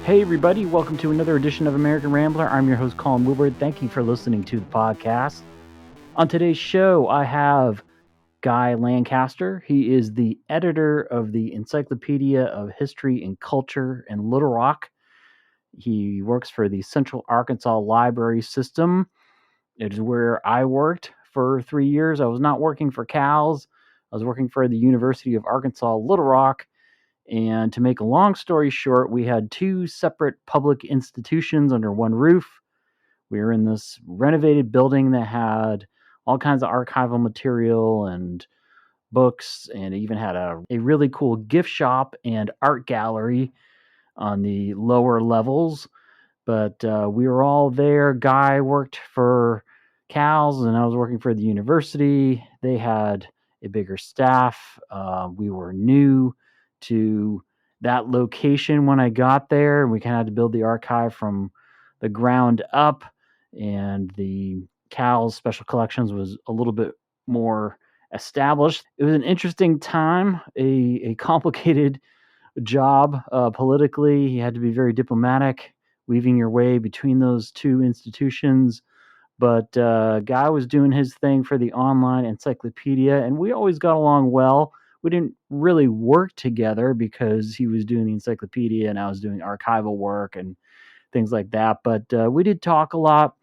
Hey everybody, welcome to another edition of American Rambler. I'm your host, Colin Woodward. Thank you for listening to the podcast. On today's show, I have Guy Lancaster. He is the editor of the Encyclopedia of History and Culture in Little Rock. He works for the Central Arkansas Library System. It is where I worked for 3 years. I was not working for CALS. I was working for the University of Arkansas, Little Rock. And to make a long story short, we had two separate public institutions under one roof. We were in this renovated building that had all kinds of archival material and books, and it even had a really cool gift shop and art gallery on the lower levels. But we were all there. Guy worked for CALS, and I was working for the university. They had a bigger staff. We were new to that location when I got there, and we kind of had to build the archive from the ground up. And the CALS Special Collections was a little bit more established. It was an interesting time, a complicated job politically. You had to be very diplomatic, weaving your way between those two institutions. But Guy was doing his thing for the online encyclopedia, and we always got along well. We didn't really work together because he was doing the encyclopedia and I was doing archival work and things like that. But we did talk a lot.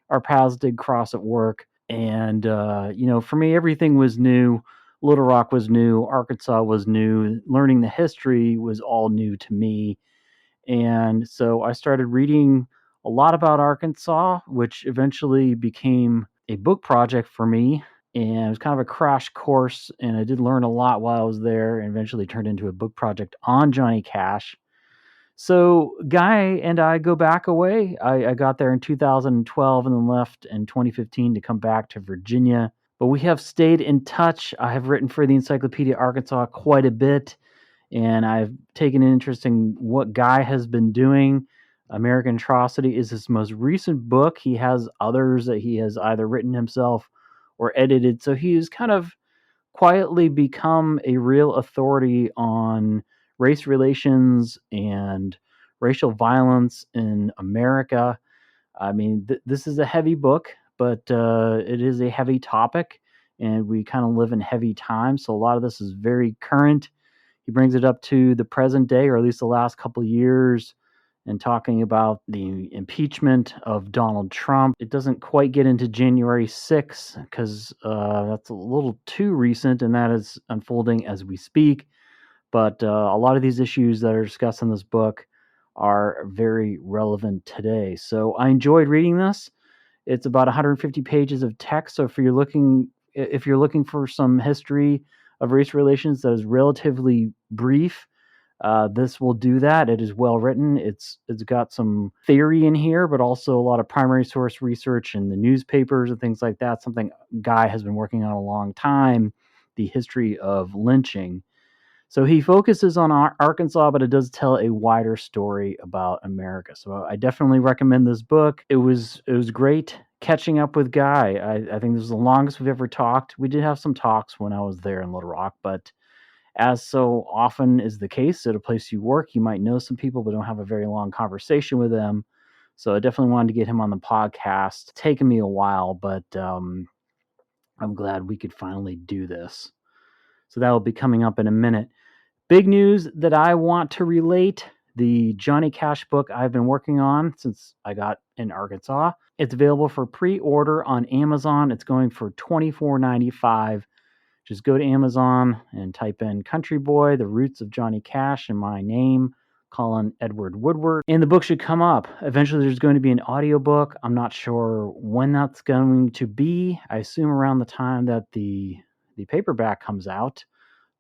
Our paths did cross at work. And, for me, everything was new. Little Rock was new. Arkansas was new. Learning the history was all new to me. And so I started reading a lot about Arkansas, which eventually became a book project for me. And it was kind of a crash course. And I did learn a lot while I was there, and eventually turned into a book project on Johnny Cash. So Guy and I go back a way. I got there in 2012 and then left in 2015 to come back to Virginia. But we have stayed in touch. I have written for the Encyclopedia Arkansas quite a bit, and I've taken an interest in what Guy has been doing. American Atrocity is his most recent book. He has others that he has either written himself or edited. So he has kind of quietly become a real authority on race relations and racial violence in America. I mean, this is a heavy book, but it is a heavy topic, and we kind of live in heavy times. So a lot of this is very current. He brings it up to the present day, or at least the last couple of years, and talking about the impeachment of Donald Trump. It doesn't quite get into January 6th because that's a little too recent, and that is unfolding as we speak. But a lot of these issues that are discussed in this book are very relevant today. So I enjoyed reading this. It's about 150 pages of text. So if you're looking for some history of race relations that is relatively brief, this will do that. It is well written. It's got some theory in here, but also a lot of primary source research in the newspapers and things like that. Something Guy has been working on a long time, the history of lynching. So he focuses on Arkansas, but it does tell a wider story about America. So I definitely recommend this book. It was great catching up with Guy. I think this is the longest we've ever talked. We did have some talks when I was there in Little Rock, but as so often is the case at a place you work, you might know some people but don't have a very long conversation with them. So I definitely wanted to get him on the podcast. It's taken me a while, but I'm glad we could finally do this. So that will be coming up in a minute. Big news that I want to relate: the Johnny Cash book I've been working on since I got in Arkansas. It's available for pre-order on Amazon. It's going for $24.95. Just go to Amazon and type in Country Boy, The Roots of Johnny Cash, and my name, Colin Edward Woodward, and the book should come up. Eventually there's going to be an audiobook. I'm not sure when that's going to be. I assume around the time that the paperback comes out,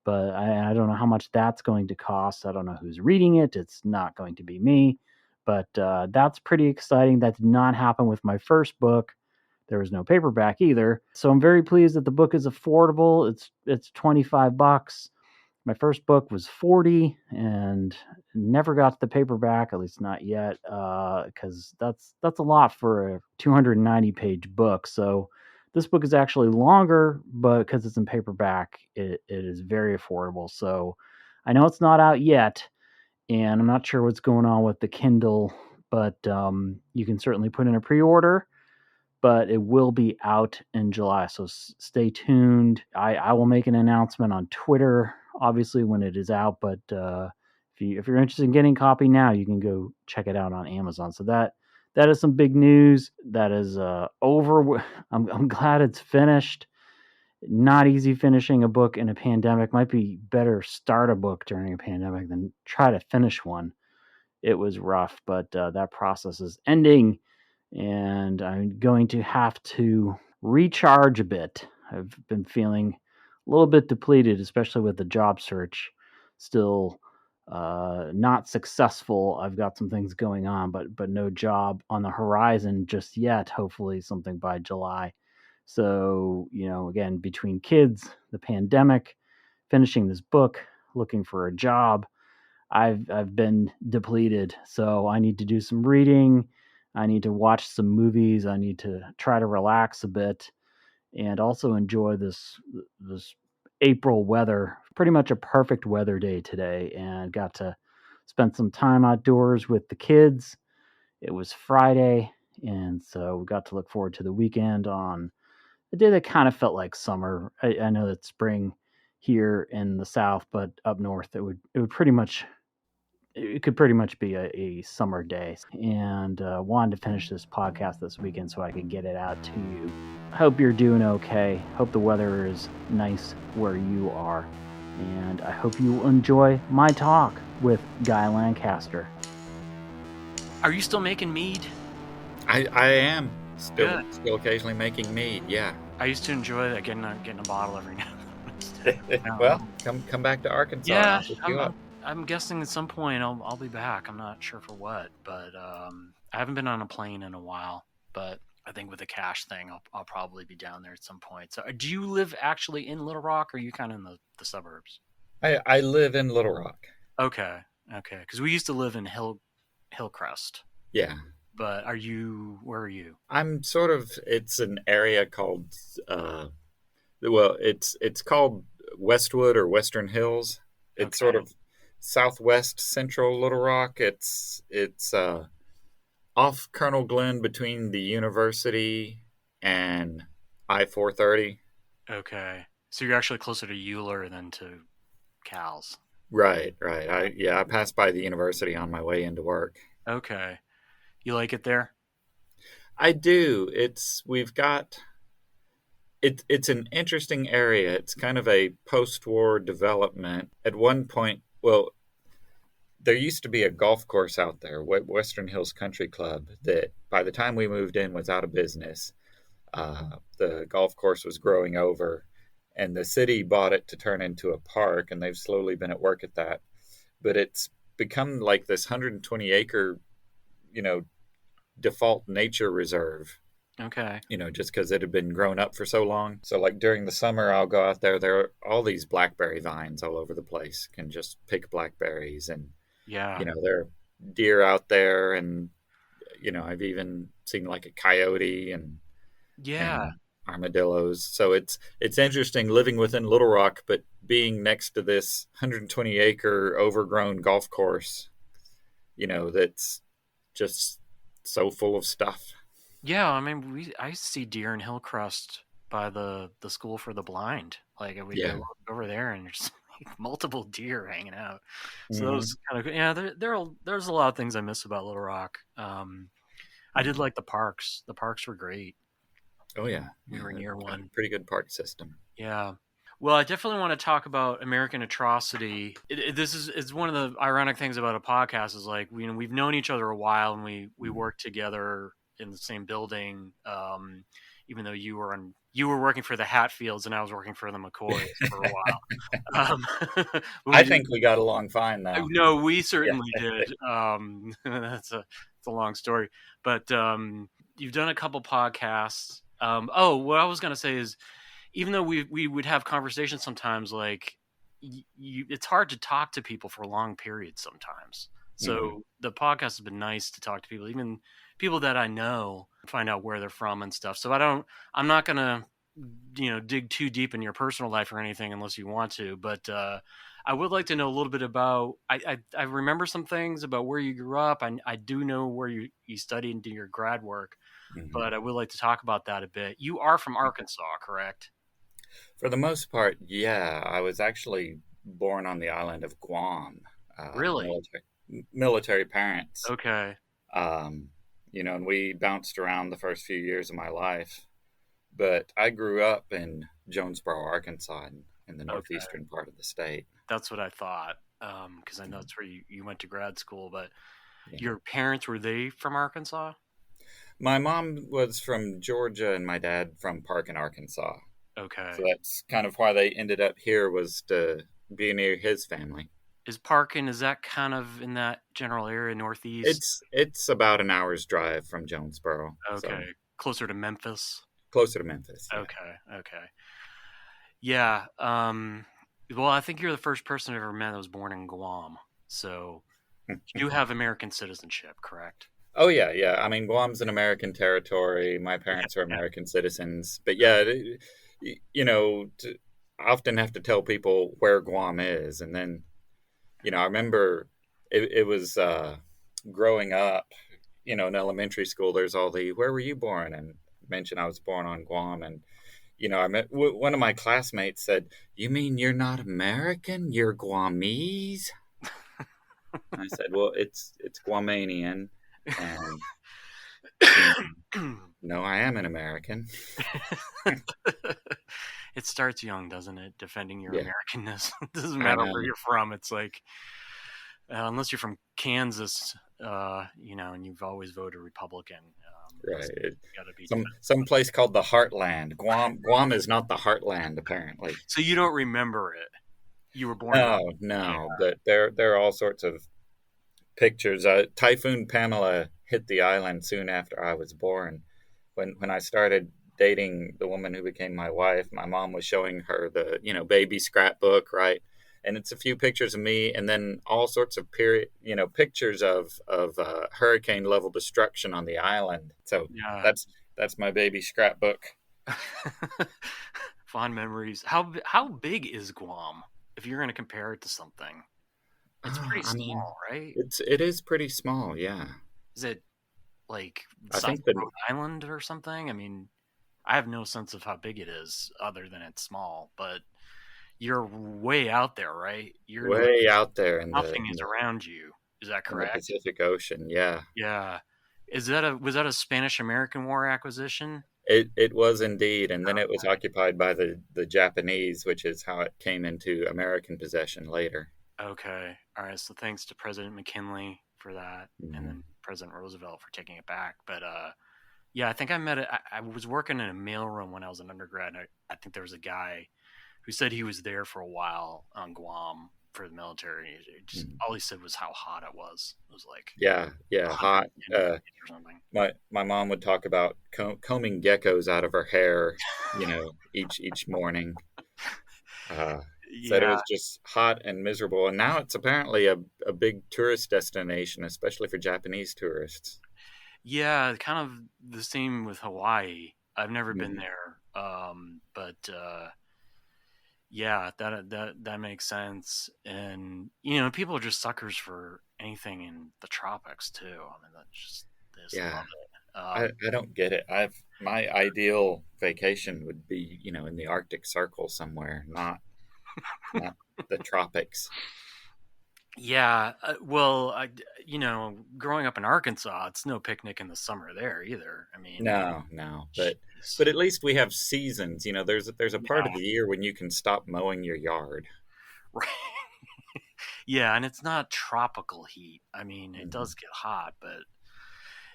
but I don't know how much that's going to cost. I don't know who's reading it. It's not going to be me, but that's pretty exciting. That did not happen with my first book. There was no paperback either. So I'm very pleased that the book is affordable. It's $25. My first book was $40 and never got the paperback, at least not yet, because that's a lot for a 290-page book. So this book is actually longer, but because it's in paperback, it is very affordable. So I know it's not out yet, and I'm not sure what's going on with the Kindle, but you can certainly put in a pre-order. But it will be out in July, so stay tuned. I will make an announcement on Twitter, obviously, when it is out. But if you're interested in getting a copy now, you can go check it out on Amazon. So that is some big news. That is over. I'm glad it's finished. Not easy finishing a book in a pandemic. Might be better start a book during a pandemic than try to finish one. It was rough, but that process is ending, and I'm going to have to recharge a bit. I've been feeling a little bit depleted, especially with the job search. Still not successful. I've got some things going on, but no job on the horizon just yet. Hopefully, something by July. So, again, between kids, the pandemic, finishing this book, looking for a job, I've been depleted. So I need to do some reading. I need to watch some movies. I need to try to relax a bit and also enjoy this April weather. Pretty much a perfect weather day today, and got to spend some time outdoors with the kids. It was Friday, and so we got to look forward to the weekend on a day that kind of felt like summer. I know that spring here in the South, but up north it could pretty much be a summer day. And wanted to finish this podcast this weekend so I could get it out to you. Hope you're doing okay. Hope the weather is nice where you are. And I hope you enjoy my talk with Guy Lancaster. Are you still making mead? I am still occasionally making mead. Yeah. I used to enjoy that, getting a bottle every now and then. Well, come back to Arkansas. Yeah, I'm guessing at some point I'll be back. I'm not sure for what, but I haven't been on a plane in a while. But I think with the cash thing, I'll probably be down there at some point. So, do you live actually in Little Rock, or are you kind of in the suburbs? I live in Little Rock. Okay, because we used to live in Hillcrest. Yeah. But where are you? I'm sort of, it's an area called, it's called Westwood or Western Hills. It's sort of southwest central Little Rock. It's off Colonel Glenn between the university and I-430. Okay. So you're actually closer to Euler than to Cal's. Right. I pass by the university on my way into work. Okay. You like it there? I do. It's an interesting area. It's kind of a post-war development. At one point, well, there used to be a golf course out there, Western Hills Country Club, that by the time we moved in was out of business. The golf course was growing over, and the city bought it to turn into a park, and they've slowly been at work at that. But it's become like this 120-acre, default nature reserve. Okay. Just because it had been grown up for so long. So like during the summer, I'll go out there. There are all these blackberry vines all over the place. Can just pick blackberries, and yeah, there are deer out there, and I've even seen like a coyote and armadillos. So it's interesting living within Little Rock, but being next to this 120-acre overgrown golf course. That's just so full of stuff. Yeah, I mean, I see deer in Hillcrest by the school for the blind. Like we go over there, and there's like multiple deer hanging out. So that was kind of, yeah. There's a lot of things I miss about Little Rock. I did like the parks. The parks were great. Oh yeah, we were near one. Pretty good park system. Yeah. Well, I definitely want to talk about American Atrocity. This is one of the ironic things about a podcast is like we've known each other a while, and we worked together in the same building. Even though you were working for the Hatfields and I was working for the McCoys for a while. I think we got along fine though. No, we certainly did. That's a long story, but you've done a couple podcasts. What I was going to say is, even though we would have conversations sometimes, like it's hard to talk to people for long periods sometimes. So the podcast has been nice to talk to people, even people that I know, find out where they're from and stuff. So I'm not going to dig too deep in your personal life or anything unless you want to, but I would like to know a little bit about. I remember some things about where you grew up. I do know where you studied and did your grad work, Mhm. but I would like to talk about that a bit. You are from Arkansas, correct? For the most part, yeah. I was actually born on the island of Guam. Really? Military parents. Okay. Um, and we bounced around the first few years of my life. But I grew up in Jonesboro, Arkansas, in the Okay. northeastern part of the state. That's what I thought. Because I know Mhm. that's where you went to grad school, but Yeah. your parents, were they from Arkansas? My mom was from Georgia and my dad from Parkin, Arkansas. So Okay. that's kind of why they ended up here, was to be near his family. Is Parkin, is that kind of in that general area, northeast? It's about an hour's drive from Jonesboro, Okay. so Closer to Memphis? closer to Memphis. Yeah. Okay. Okay. Yeah. Well, I think you're the first person I've ever met that was born in Guam. So you do have American citizenship, correct? Oh yeah, yeah. I mean, Guam's an American territory. My Yeah. parents are Yeah. American citizens, but yeah, I often have to tell people where Guam is, and then I remember it was growing up. In elementary school, there's all the "Where were you born?" and mention I was born on Guam, and I met one of my classmates said, "You mean you're not American? You're Guamese?" And I said, "Well, it's Guamanian," and you know, no, I am an American. It starts young, doesn't it? Defending your Yeah, Americanness. It doesn't I matter know. where you're from. It's like, unless you're from Kansas, and you've always voted Republican, Right. got to be Some defensive. place called the Heartland. Guam is not the Heartland, apparently. So you don't remember it? You were born in. No, Yeah. no, but there are all sorts of pictures. Typhoon Pamela hit the island soon after I was born. When I started dating the woman who became my wife, my mom was showing her the baby scrapbook, right? And it's a few pictures of me, and then all sorts of pictures of hurricane level destruction on the island. So Yeah. that's my baby scrapbook. Fond memories. How big is Guam? If you're going to compare it to something, it's pretty I mean, small, right? it is pretty small, yeah. Is it like I size think of that Rhode Island or something? I mean, I have no sense of how big it is other than it's small, but you're way out there, right? You're way out there in the nothing is around you. Is that in the correct? Pacific Ocean, yeah. Yeah. Was that a Spanish American War acquisition? It was indeed, and then it was occupied by the Japanese, which is how it came into American possession later. Okay. All right. So thanks to President McKinley for that, and Mhm. then President Roosevelt for taking it back. But yeah, I think I met it. I was working in a mailroom when I was an undergrad. And I think there was a guy who said he was there for a while on Guam for the military. Mhm. All he said was how hot it was. It was like Yeah, yeah, hot. 110 degrees or something. My mom would talk about combing geckos out of her hair, each morning. Uh, Said it Yeah, was just hot and miserable, and now it's apparently a big tourist destination, especially for Japanese tourists. yeah, kind of the same with Hawaii. I've never been Mhm. there, but yeah, that makes sense. And people are just suckers for anything in the tropics too. I mean, they just Yeah, love it. I don't get it. My ideal vacation would be, in the Arctic Circle somewhere, not the tropics. Yeah, well, growing up in Arkansas, it's no picnic in the summer there either. I mean, No, no, jeez. but at least we have seasons. There's a part Yeah, of the year when you can stop mowing your yard. right. Yeah, and it's not tropical heat. I mean, it Mhm. does get hot, but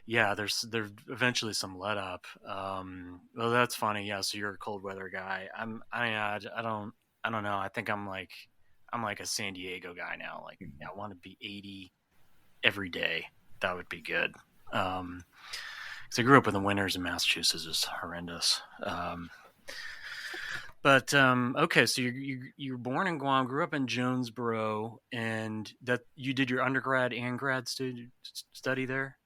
yeah, there's eventually some let up. Well, that's funny. Yeah, so you're a cold weather guy. I don't know. I think I'm like a San Diego guy now. Like, yeah, I want to be 80 every day. That would be good. Because I grew up in the winters in Massachusetts, is horrendous. But okay, so you were born in Guam, grew up in Jonesboro, and that you did your undergrad and grad study there.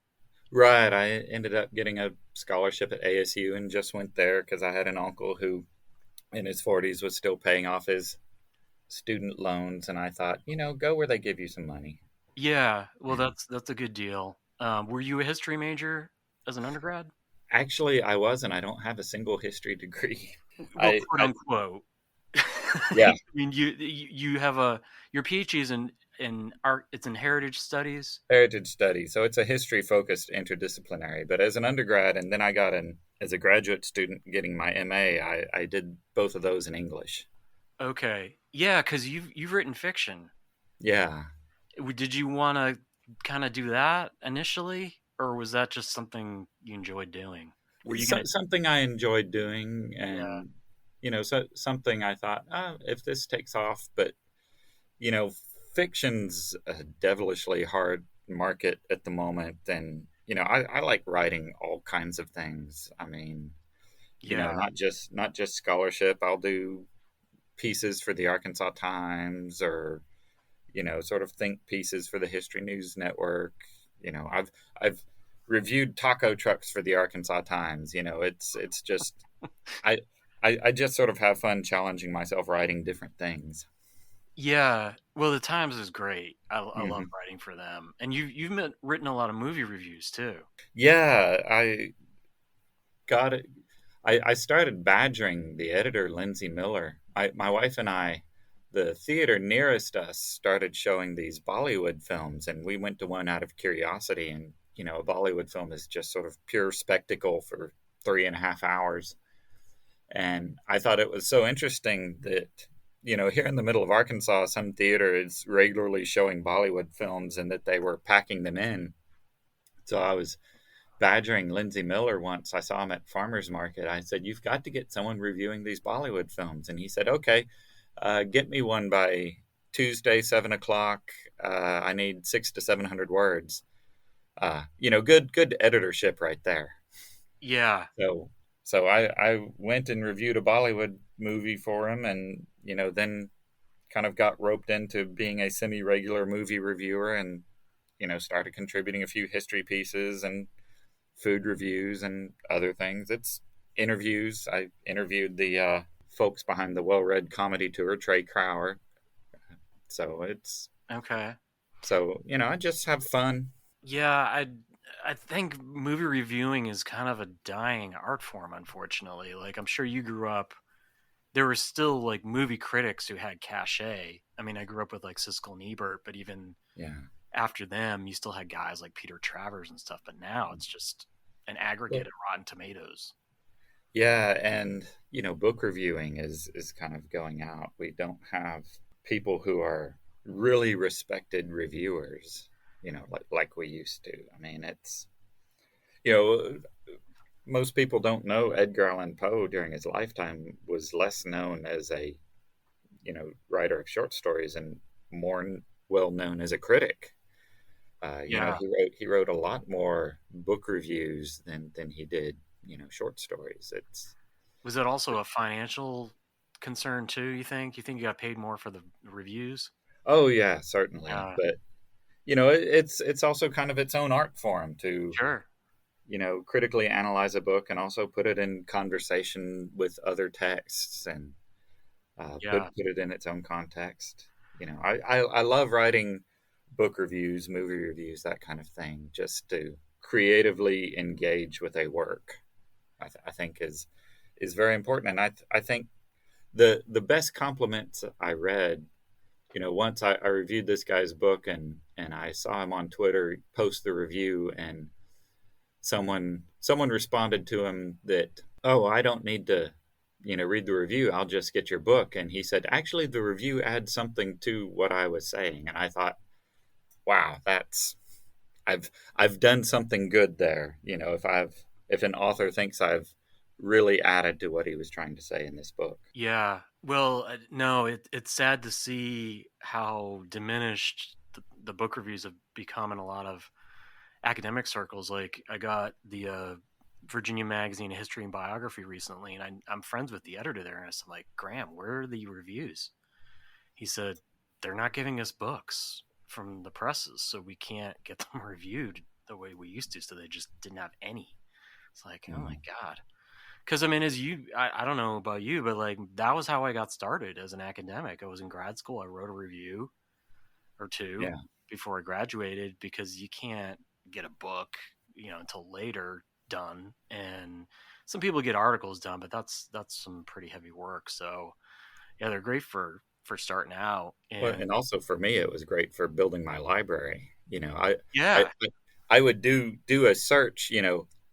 Right. I ended up getting a scholarship at ASU and just went there because I had an uncle who, in his 40s, was still paying off his student loans. And I thought, go where they give you some money. Yeah, well, And that's a good deal. Were you a history major as an undergrad? actually, I was, and I don't have a single history degree. Well, quote I unquote. Yeah, I mean, you have a your PhD is in art. It's in heritage studies. heritage study. So it's a history focused interdisciplinary. But as an undergrad, and then I got in as a graduate student getting my MA, I did both of those in English. Okay, yeah, because you've written fiction. Yeah. Did you want to kind of do that initially, or was that just something you enjoyed doing? Were you So, gonna? something I enjoyed doing, Yeah, and something I thought, if this takes off, but you know, fiction's a devilishly hard market at the moment, and I like writing all kinds of things. I mean, yeah, not just scholarship. I'll do pieces for the Arkansas Times, or sort of think pieces for the History News Network. I've reviewed taco trucks for the Arkansas Times. It's just I, I just sort of have fun challenging myself writing different things. yeah. Well, the Times is great. I love Hmm. writing for them, and written a lot of movie reviews too. Yeah, I got it. I started badgering the editor, Lindsay Miller. My wife and I, the theater nearest us started showing these Bollywood films, and we went to one out of curiosity. And a Bollywood film is just sort of pure spectacle for 3.5 hours. And I thought it was so interesting that here in the middle of Arkansas, some theater is regularly showing Bollywood films, and that they were packing them in. So I was badgering Lindsay Miller once. I saw him at farmers market. I said, "You've got to get someone reviewing these Bollywood films." And he said, "Okay, get me one by Tuesday, 7 o'clock. I need 600 to 700 words." Good editorship right there. Yeah, So, so I went and reviewed a Bollywood movie for him, and then kind of got roped into being a semi-regular movie reviewer, and started contributing a few history pieces and food reviews and other things. It's interviews. I interviewed the folks behind the Well Read Comedy Tour, Trey Crower. So it's okay. I just have fun. Yeah, I think movie reviewing is kind of a dying art form, unfortunately. Like I'm sure you grew up, there were still like movie critics who had cachet. I mean, I grew up with like Siskel and Ebert, but even Yeah. after them, you still had guys like Peter Travers and stuff. But now it's just an aggregate Well, of Rotten Tomatoes. yeah, and book reviewing is kind of going out. We don't have people who are really respected reviewers, like we used to. I mean, it's you know most people don't know Edgar Allan Poe during his lifetime was less known as a writer of short stories and more well known as a critic. Yeah. He wrote a lot more book reviews than he did short stories. It's Was it also a financial concern too, you think? You think you got paid more for the reviews? Oh yeah, certainly, Yeah. but it's also kind of its own art form to Sure. critically analyze a book and also put it in conversation with other texts, and Yeah. put it in its own context. I love writing book reviews, movie reviews, that kind of thing, just to creatively engage with a work. I think is very important, and I think the best compliments I read. Once I reviewed this guy's book, and I saw him on Twitter post the review, and someone responded to him that, "Oh, I don't need to read the review. I'll just get your book." And he said, "Actually, the review adds something to what I was saying." And I thought, wow, that's I've done something good there. If an author thinks I've really added to what he was trying to say in this book. Yeah. Well, no, it's sad to see how diminished the book reviews have become in a lot of academic circles. Like, I got the Virginia Magazine History and Biography recently, and I'm friends with the editor there. And I'm like, Graham, where are the reviews? He said, they're not giving us books from the presses, so we can't get them reviewed. the way we used to, so they just didn't have any. It's like, oh my Mm. god. Because I mean, I don't know about you, but like that was how I got started as an academic. I was in grad school. I wrote a review or two Yeah. before I graduated because you can't get a book, until later done. And some people get articles done, but that's some pretty heavy work. So yeah, they're great for starting out. Well, And and also for me, it was great for building my library. I yeah, I would do a search,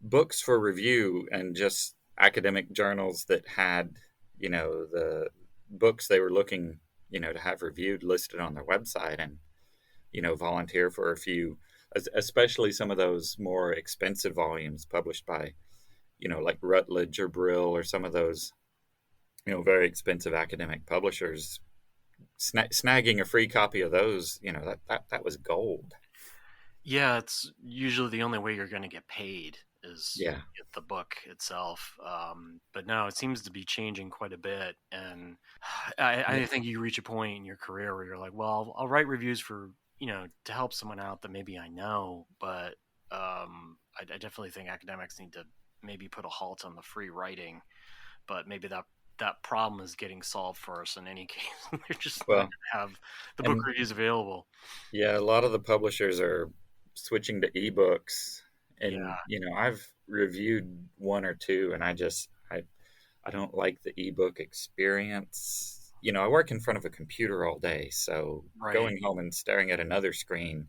books for review and just academic journals that had, the books they were looking, to have reviewed listed on their website, and volunteer for a few, especially some of those more expensive volumes published by, like Routledge or Brill or some of those, very expensive academic publishers. Snagging a free copy of those, that was gold. yeah, it's usually the only way you're going to get paid is Yeah. get the book itself. But no, it seems to be changing quite a bit. And I think you reach a point in your career where you're like, well, I'll write reviews for, to help someone out that maybe I know. But I definitely think academics need to maybe put a halt on the free writing. But maybe that problem is getting solved for us in any case. They're just not going Well, to have the book and reviews available. yeah, a lot of the publishers are switching to ebooks, and Yeah, I've reviewed one or two, and I don't like the ebook experience. I work in front of a computer all day, so right. going home and staring at another screen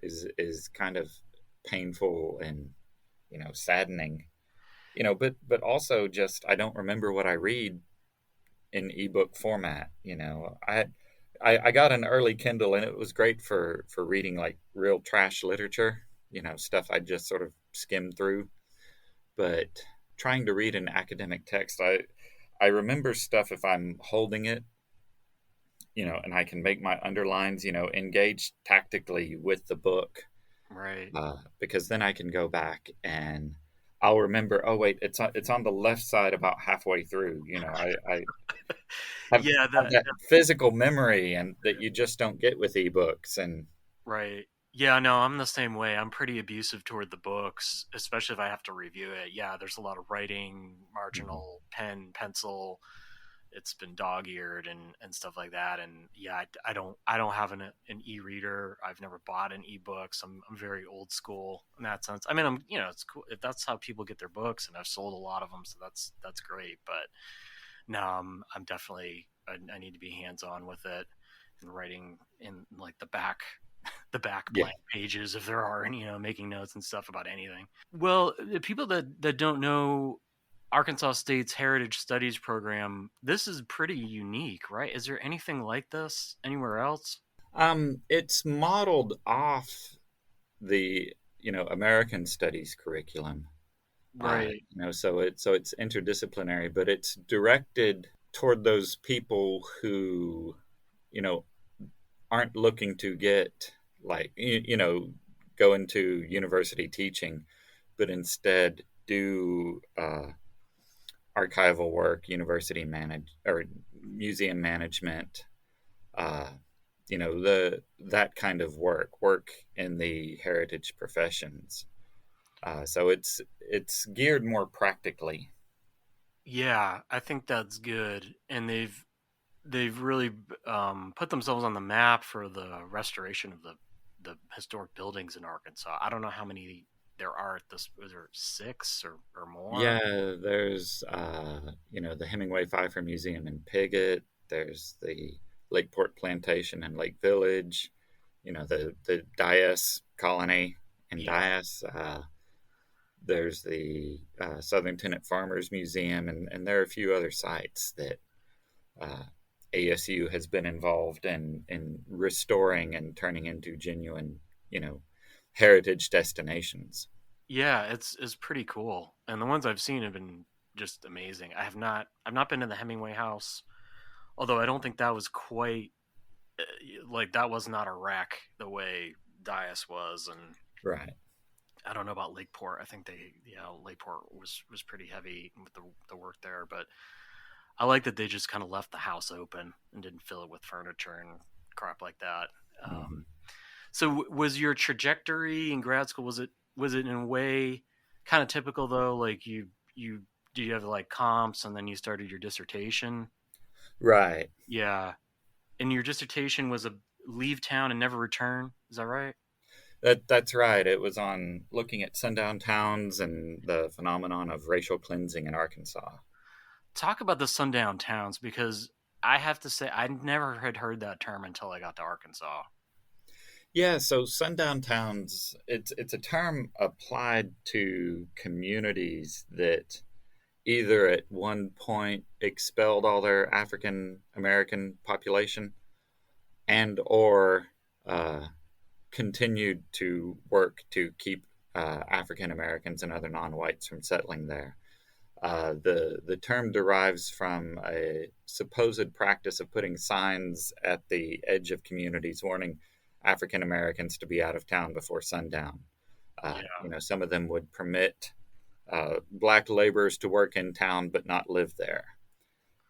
is kind of painful and saddening. But also just I don't remember what I read in ebook format. I got an early Kindle, and it was great for reading like real trash literature, stuff I just sort of skimmed through. But trying to read an academic text, I remember stuff if I'm holding it, and I can make my underlines, engage tactically with the book, Right. because then I can go back and I'll remember. Oh wait, it's on the left side about halfway through. I have, Yeah, have that physical memory and that you just don't get with ebooks. And right. Yeah, no, I'm the same way. I'm pretty abusive toward the books, especially if I have to review it. Yeah, there's a lot of writing, Mhm. marginal, pen, pencil. It's been dog-eared and stuff like that. And yeah, I don't have an e-reader. I've never bought an ebook. So I'm very old school in that sense. I mean, it's cool if that's how people get their books, and I've sold a lot of them, so that's great. But no, I'm definitely I need to be hands-on with it and writing in like the back Yeah. blank pages if there are any, making notes and stuff about anything. Well, the people that don't know Arkansas State's Heritage Studies program, this is pretty unique, right? Is there anything like this anywhere else? It's modeled off the American Studies curriculum. Right. So it's interdisciplinary, but it's directed toward those people who you know aren't looking to get like go into university teaching, but instead do archival work, university manage or museum management, uh, the that kind of work in the heritage professions. So it's geared more practically. Yeah, I think that's good, and they've really put themselves on the map for the restoration of the historic buildings in Arkansas. I don't know how many there are at this. Was there six or more? Yeah, there's the Hemingway Pfeiffer Museum in Piggott. There's the Lakeport Plantation and Lake Village. The Dias Colony in Yeah, Dias. There's the Southern Tenant Farmers Museum, and there are a few other sites that uh, ASU has been involved in restoring and turning into genuine, you know, heritage destinations. yeah, it's pretty cool, and the ones I've seen have been just amazing. I've not been to the Hemingway house, although I don't think that was quite like that was not a wreck the way Dias was, and Right. I don't know about Lakeport. I think Lakeport was pretty heavy with the work there, but I like that they just kind of left the house open and didn't fill it with furniture and crap like that. Hmm. Um, So was your trajectory in grad school, was it in a way kind of typical though? Like you do you have like comps and then you started your dissertation? Right. Yeah. And your dissertation was a leave town and never return. Is that right? That's right. It was on looking at sundown towns and the phenomenon of racial cleansing in Arkansas. Talk about the Sundown Towns because I have to say I never had heard that term until I got to Arkansas. Yeah, so sundown towns, it's a term applied to communities that either at one point expelled all their African American population and or uh, continued to work to keep African Americans and other non-whites from settling there. The term derives from a supposed practice of putting signs at the edge of communities warning African Americans to be out of town before sundown. Yeah. Some of them would permit black laborers to work in town but not live there.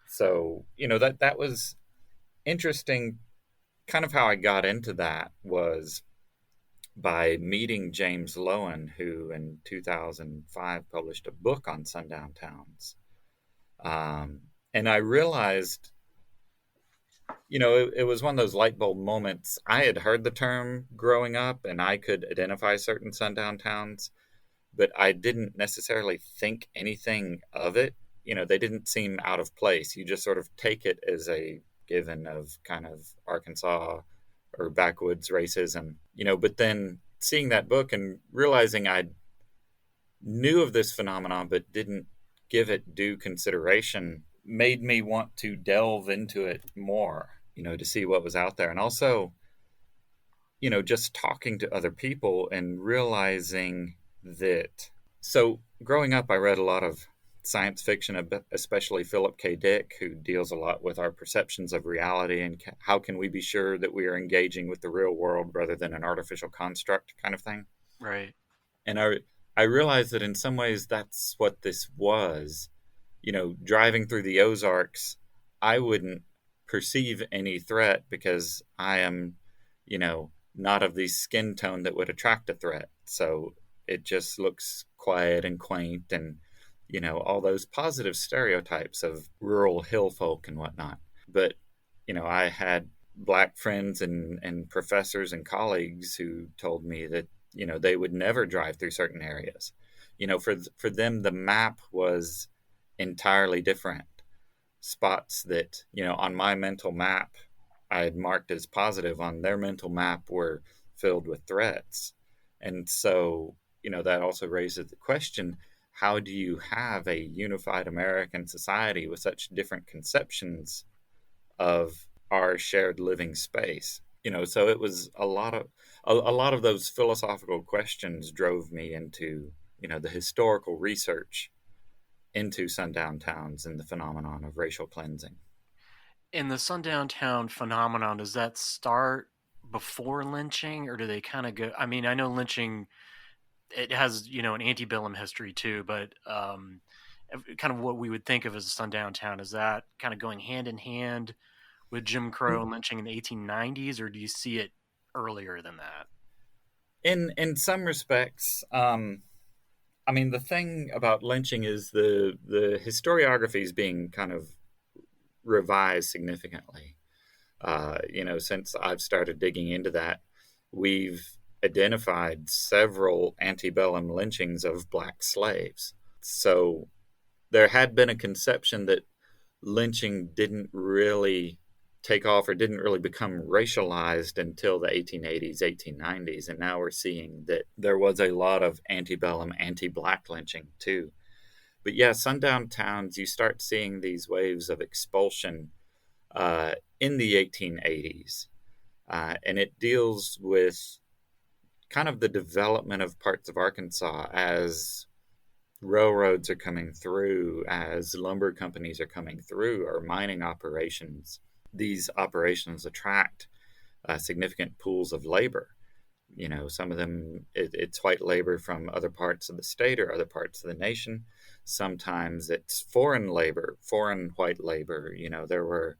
So, that was interesting. Kind of how I got into that was by meeting James Lowen, who in 2005 published a book on sundown towns. And I realized, it was one of those light bulb moments. I had heard the term growing up and I could identify certain sundown towns, but I didn't necessarily think anything of it. They didn't seem out of place. You just sort of take it as a given of kind of Arkansas or backwoods racism, but then seeing that book and realizing I knew of this phenomenon but didn't give it due consideration made me want to delve into it more, to see what was out there. And also, just talking to other people and realizing that. So, growing up, I read a lot of science fiction, especially Philip K. Dick, who deals a lot with our perceptions of reality and how can we be sure that we are engaging with the real world rather than an artificial construct kind of thing. Right. And I realized that in some ways that's what this was. Driving through the Ozarks, I wouldn't perceive any threat because I am, not of the skin tone that would attract a threat. So it just looks quiet and quaint and, all those positive stereotypes of rural hill folk and whatnot. But, I had black friends and professors and colleagues who told me that, they would never drive through certain areas. For them, the map was entirely different. Spots that, on my mental map, I had marked as positive, on their mental map were filled with threats. And so, that also raises the question, how do you have a unified American society with such different conceptions of our shared living space? So it was a lot of those philosophical questions drove me into, the historical research into sundown towns and the phenomenon of racial cleansing. And the Sundown Town phenomenon, does that start before lynching or do they kind of go? I mean, I know lynching, it has, an antebellum history too, but kind of what we would think of as a sundown town, is that kind of going hand in hand with Jim Crow and lynching in the 1890s, or do you see it earlier than that? In some respects, I mean, the thing about lynching is the historiography is being kind of revised significantly. Since I've started digging into that, we've identified several antebellum lynchings of black slaves. So there had been a conception that lynching didn't really take off or didn't really become racialized until the 1880s, 1890s. And now we're seeing that there was a lot of antebellum, anti-black lynching too. But yeah, sundown towns, you start seeing these waves of expulsion in the 1880s. And it deals with kind of the development of parts of Arkansas as railroads are coming through, as lumber companies are coming through, or mining operations. These operations attract significant pools of labor. Some of them, it's white labor from other parts of the state or other parts of the nation. Sometimes it's foreign labor, foreign white labor. There were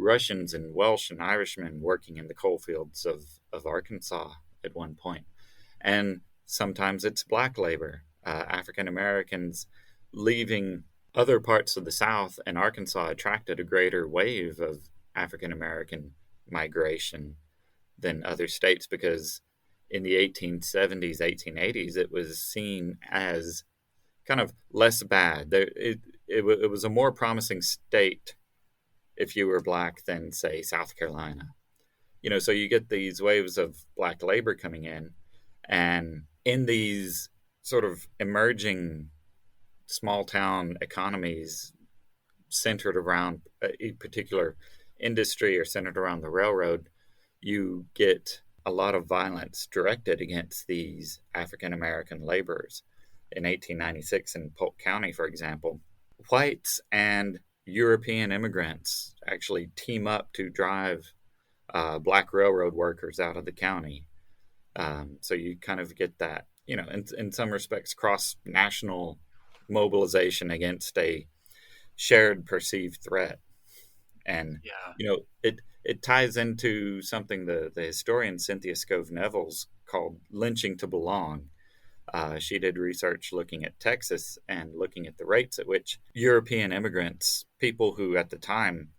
Russians and Welsh and Irishmen working in the coal fields of Arkansas at one point. And sometimes it's black labor, African Americans leaving other parts of the South, and Arkansas attracted a greater wave of African American migration than other states because in the 1870s, 1880s, it was seen as kind of less bad. It was a more promising state if you were black than, say, South Carolina. So you get these waves of black labor coming in, and in these sort of emerging small town economies centered around a particular industry or centered around the railroad, you get a lot of violence directed against these African American laborers. In 1896 in Polk County, for example, whites and European immigrants actually team up to drive black railroad workers out of the county. So you kind of get that, in some respects, cross-national mobilization against a shared perceived threat. And, Yeah. it ties into something the historian Cynthia Scove Neville's called lynching to belong. She did research looking at Texas and looking at the rates at which European immigrants, people who at the time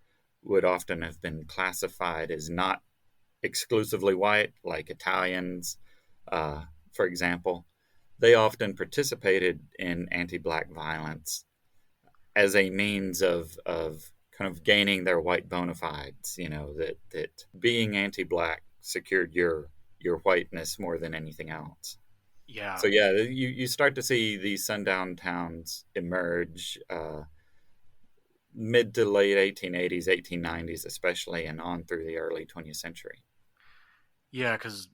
would often have been classified as not exclusively white, like Italians, for example, they often participated in anti-black violence as a means of kind of gaining their white bona fides. That being anti-black secured your whiteness more than anything else. Yeah. So yeah, you start to see these sundown towns emerge mid to late 1880s, 1890s, especially, and on through the early 20th century. Yeah, because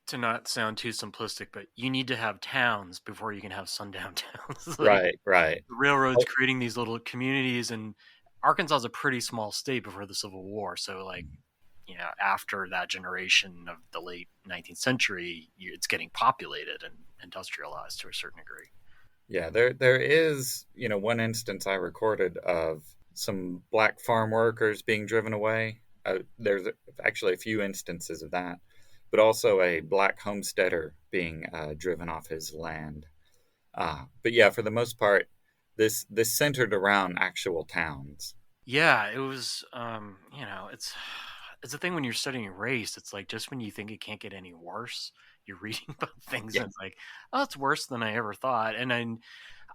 to not sound too simplistic, but you need to have towns before you can have sundown towns. Like Right. the railroads creating these little communities, and Arkansas is a pretty small state before the Civil War. So, like, after that generation of the late 19th century, it's getting populated and industrialized to a certain degree. Yeah, there is, one instance I recorded of some black farm workers being driven away. There's actually a few instances of that, but also a black homesteader being driven off his land. But yeah, for the most part, this centered around actual towns. Yeah, it was. It's a thing when you're studying race. It's like just when you think it can't get any worse, you're reading about things Yeah, and it's like, oh, it's worse than I ever thought. And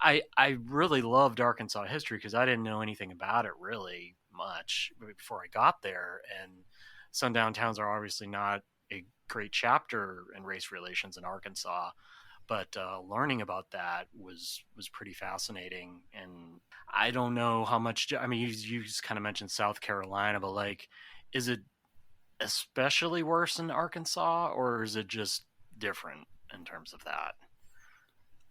I really loved Arkansas history because I didn't know anything about it really much before I got there. And sundown towns are obviously not a great chapter in race relations in Arkansas, but learning about that was pretty fascinating. And I don't know how much. I mean, you just kind of mentioned South Carolina, but like, is it especially worse in Arkansas, or is it just different in terms of that?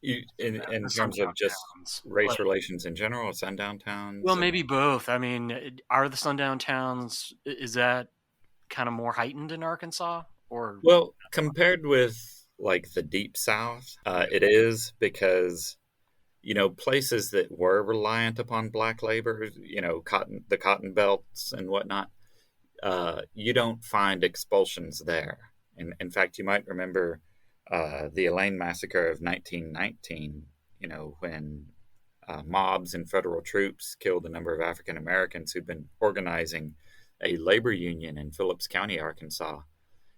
in The terms sundown of just towns, race like, relations in general, sundown well, towns, and maybe both. I mean, are the sundown towns, is that kind of more heightened in Arkansas, or well, not so much? compared with like the deep South, it is because places that were reliant upon black labor, the cotton belts and whatnot, you don't find expulsions there. In fact, you might remember the Elaine Massacre of 1919, when mobs and federal troops killed a number of African Americans who'd been organizing a labor union in Phillips County, Arkansas.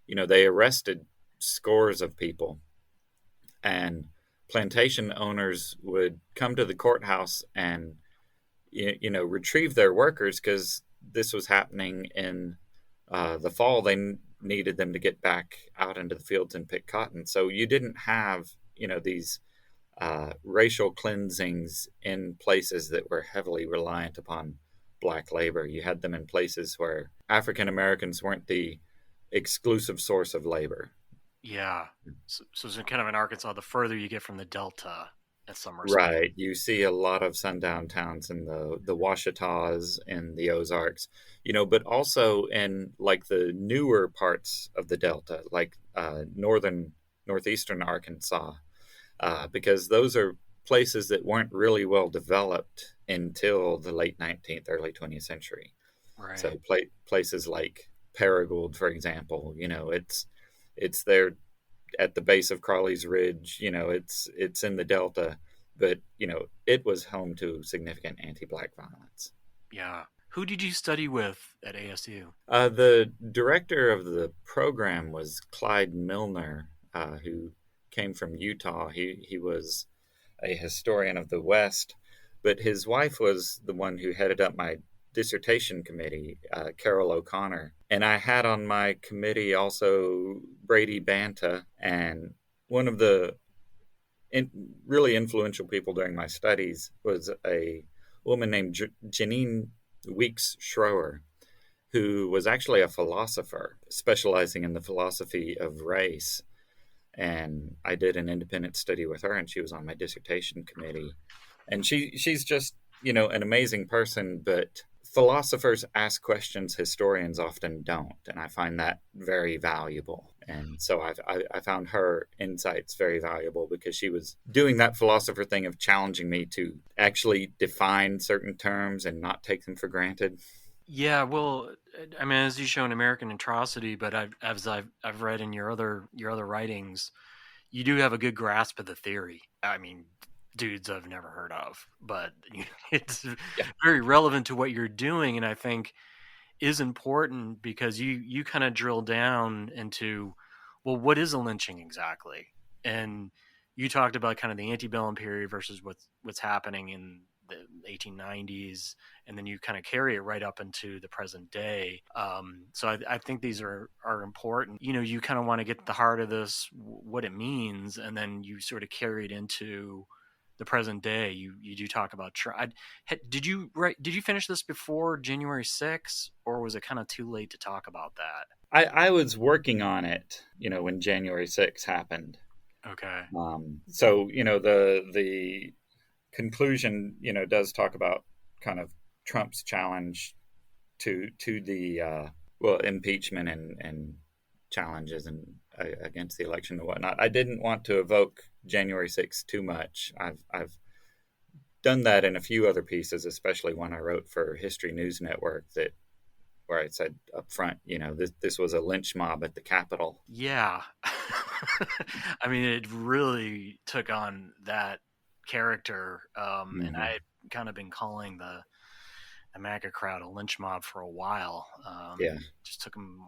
They arrested scores of people, and plantation owners would come to the courthouse and retrieve their workers because this was happening in the fall. They needed them to get back out into the fields and pick cotton. So you didn't have these racial cleansings in places that were heavily reliant upon black labor. You had them in places where African Americans weren't the exclusive source of labor. Yeah. So it's kind of in Arkansas, the further you get from the Delta, in some respect. Right. You see a lot of sundown towns in the Washitas and the Ozarks, but also in like the newer parts of the Delta, like northeastern Arkansas, because those are places that weren't really well developed until the late 19th, early 20th century. Right. So places like Paragould, for example, it's there at the base of Crawley's Ridge. It's in the Delta, but it was home to significant anti-black violence. Yeah. Who did you study with at ASU? The director of the program was Clyde Milner, who came from Utah. He was a historian of the West, but his wife was the one who headed up my dissertation committee, Carol O'Connor. And I had on my committee also Brady Banta, and one of the really influential people during my studies was a woman named Janine Weeks Schroer, who was actually a philosopher specializing in the philosophy of race. And I did an independent study with her, and she was on my dissertation committee. And she's just an amazing person. But philosophers ask questions historians often don't, and I find that very valuable. And so I found her insights very valuable because she was doing that philosopher thing of challenging me to actually define certain terms and not take them for granted. Yeah, well, I mean, as you show in American Atrocity, but I've read in your other writings, you do have a good grasp of the theory. I mean, dudes I've never heard of, but it's Yeah. very relevant to what you're doing, and I think is important because you kind of drill down into, well, what is a lynching exactly? And you talked about kind of the antebellum period versus what's happening in the 1890s, and then you kind of carry it right up into the present day. So I think these are important. You kind of want to get to the heart of this, what it means, and then you sort of carry it into the present day. You do talk about did you finish this before January 6th, or was it kind of too late to talk about that? I was working on it, when January 6th happened. Okay. So the conclusion, does talk about kind of Trump's challenge to the impeachment and challenges and against the election and whatnot. I didn't want to evoke January 6th too much. I've done that in a few other pieces, especially one I wrote for History News Network where I said up front, this was a lynch mob at the Capitol. Yeah. I mean, it really took on that character, and I Mm-hmm. had kind of been calling the MAGA crowd a lynch mob for a while. Yeah. Just took them,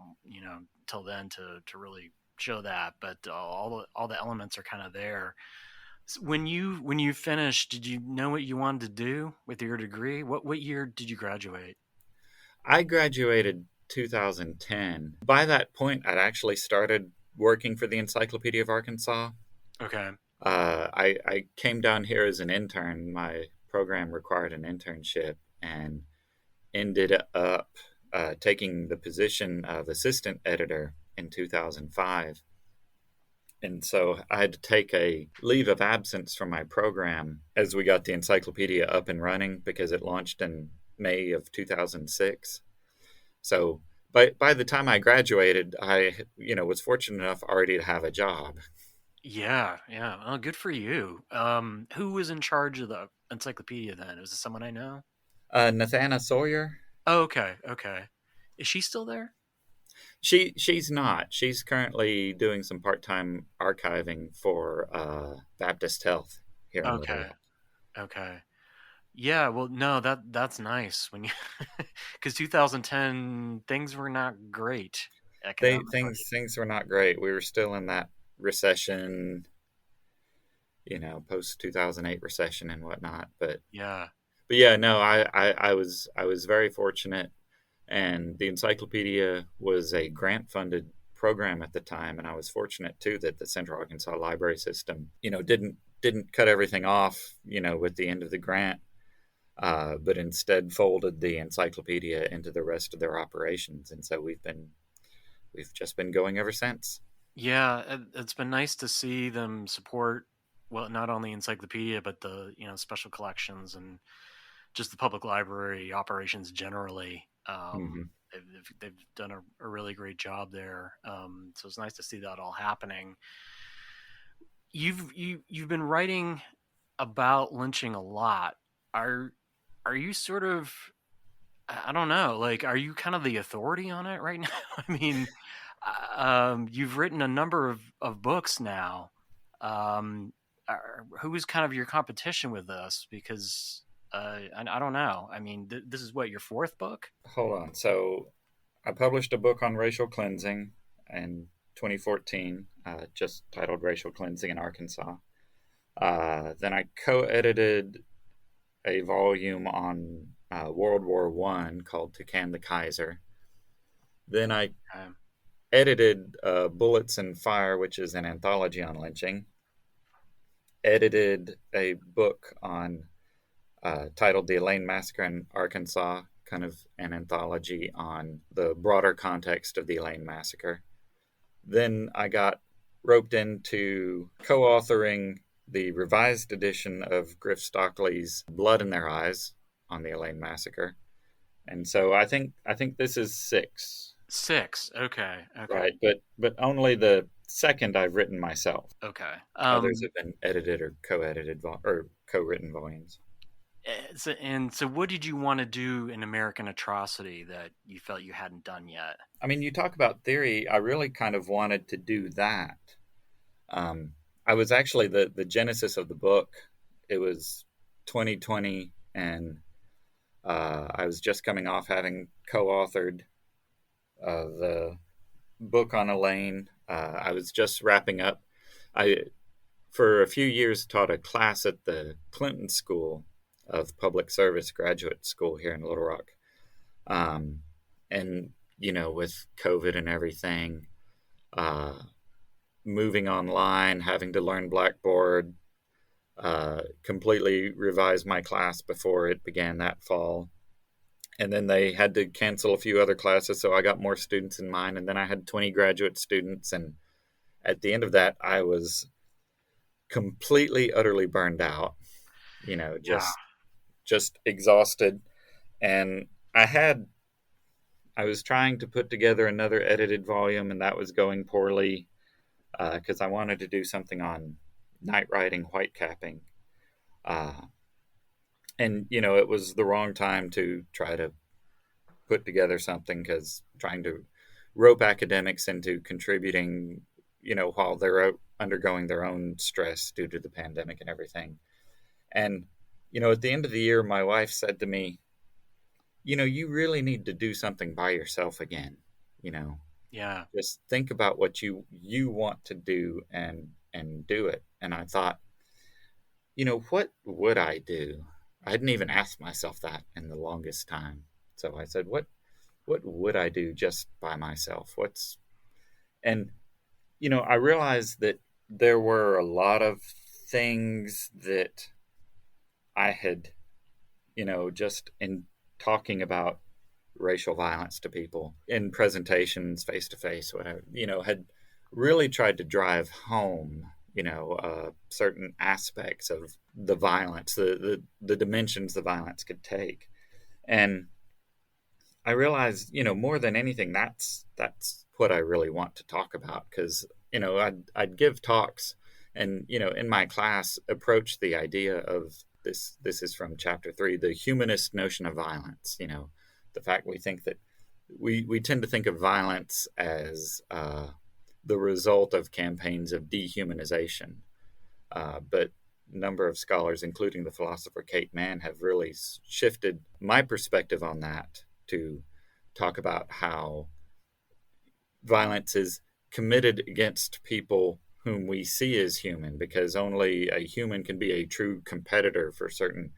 till then to really show that, but all the elements are kind of there. When you finished, did you know what you wanted to do with your degree? What year did you graduate? I graduated 2010. By that point, I'd actually started working for the Encyclopedia of Arkansas. Okay. I came down here as an intern. My program required an internship and ended up taking the position of assistant editor in 2005. And so I had to take a leave of absence from my program as we got the encyclopedia up and running because it launched in May of 2006. So by the time I graduated, I was fortunate enough already to have a job. Yeah, yeah. Oh, good for you. Who was in charge of the encyclopedia then? Was it someone I know? Nathana Sawyer, Oh, okay, okay. Is she still there? she's not. She's currently doing some part time archiving for Baptist Health here in Little Okay, Rock. okay. Yeah, well, no, that's nice when you because 2010 things were not great They economically. things were not great. We were still in that recession, post 2008 recession and whatnot. Yeah, But yeah, no, I was very fortunate, and the encyclopedia was a grant funded program at the time, and I was fortunate too that the Central Arkansas Library System, didn't cut everything off, with the end of the grant, but instead folded the encyclopedia into the rest of their operations, and so we've just been going ever since. yeah. It's been nice to see them support, well, not only encyclopedia but the special collections and just the public library operations generally. Hmm. They've done a really great job there. So it's nice to see that all happening. You've been writing about lynching a lot. Are are you sort of I don't know. Like, are you kind of the authority on it right now? I mean, you've written a number of books now. Um, who is kind of your competition with this? Because I don't know. I mean, this is what, your fourth book? Hold on. So I published a book on racial cleansing in 2014, just titled Racial Cleansing in Arkansas. Then I co edited a volume on World War One called To Can the Kaiser. Then I Um, edited Bullets and Fire, which is an anthology on lynching. Edited a book on titled The Elaine Massacre in Arkansas, kind of an anthology on the broader context of the Elaine Massacre. Then I got roped into co authoring the revised edition of Griff Stockley's Blood in Their Eyes on the Elaine Massacre. And so I think this is six, six. Okay. Okay. right? But only the second I've written myself. Okay. Others have been edited or co-edited or co-written volumes. So what did you want to do in American Atrocity that you felt you hadn't done yet? I mean, you talk about theory. I really kind of wanted to do that. I was actually the genesis of the book. It was 2020, and I was just coming off having co-authored the book on Elaine. I was just wrapping up. I, for a few years, taught a class at the Clinton School of Public Service Graduate School here in Little Rock. And, with COVID and everything, moving online, having to learn Blackboard, completely revised my class before it began that fall. And then they had to cancel a few other classes, so I got more students in mine. And then I had 20 graduate students. And at the end of that, I was completely, utterly burned out, Yeah. just exhausted. And I was trying to put together another edited volume, and that was going poorly because I wanted to do something on night riding, white capping. And, it was the wrong time to try to put together something because trying to rope academics into contributing, while they're undergoing their own stress due to the pandemic and everything. And, at the end of the year, my wife said to me, you really need to do something by yourself again. Yeah. Just think about what you want to do and do it. And I thought, what would I do? I hadn't even asked myself that in the longest time. So I said, what would I do just by myself? And I realized that there were a lot of things that I had, just in talking about racial violence to people in presentations, face to face, whatever, had really tried to drive home, certain aspects of the violence, the dimensions the violence could take. And I realized, more than anything, that's what I really want to talk about because, I'd give talks and, in my class approach the idea of this is from chapter 3, the humanist notion of violence, the fact we think that we tend to think of violence as the result of campaigns of dehumanization. But a number of scholars, including the philosopher Kate Mann, have really shifted my perspective on that to talk about how violence is committed against people whom we see as human, because only a human can be a true competitor for certain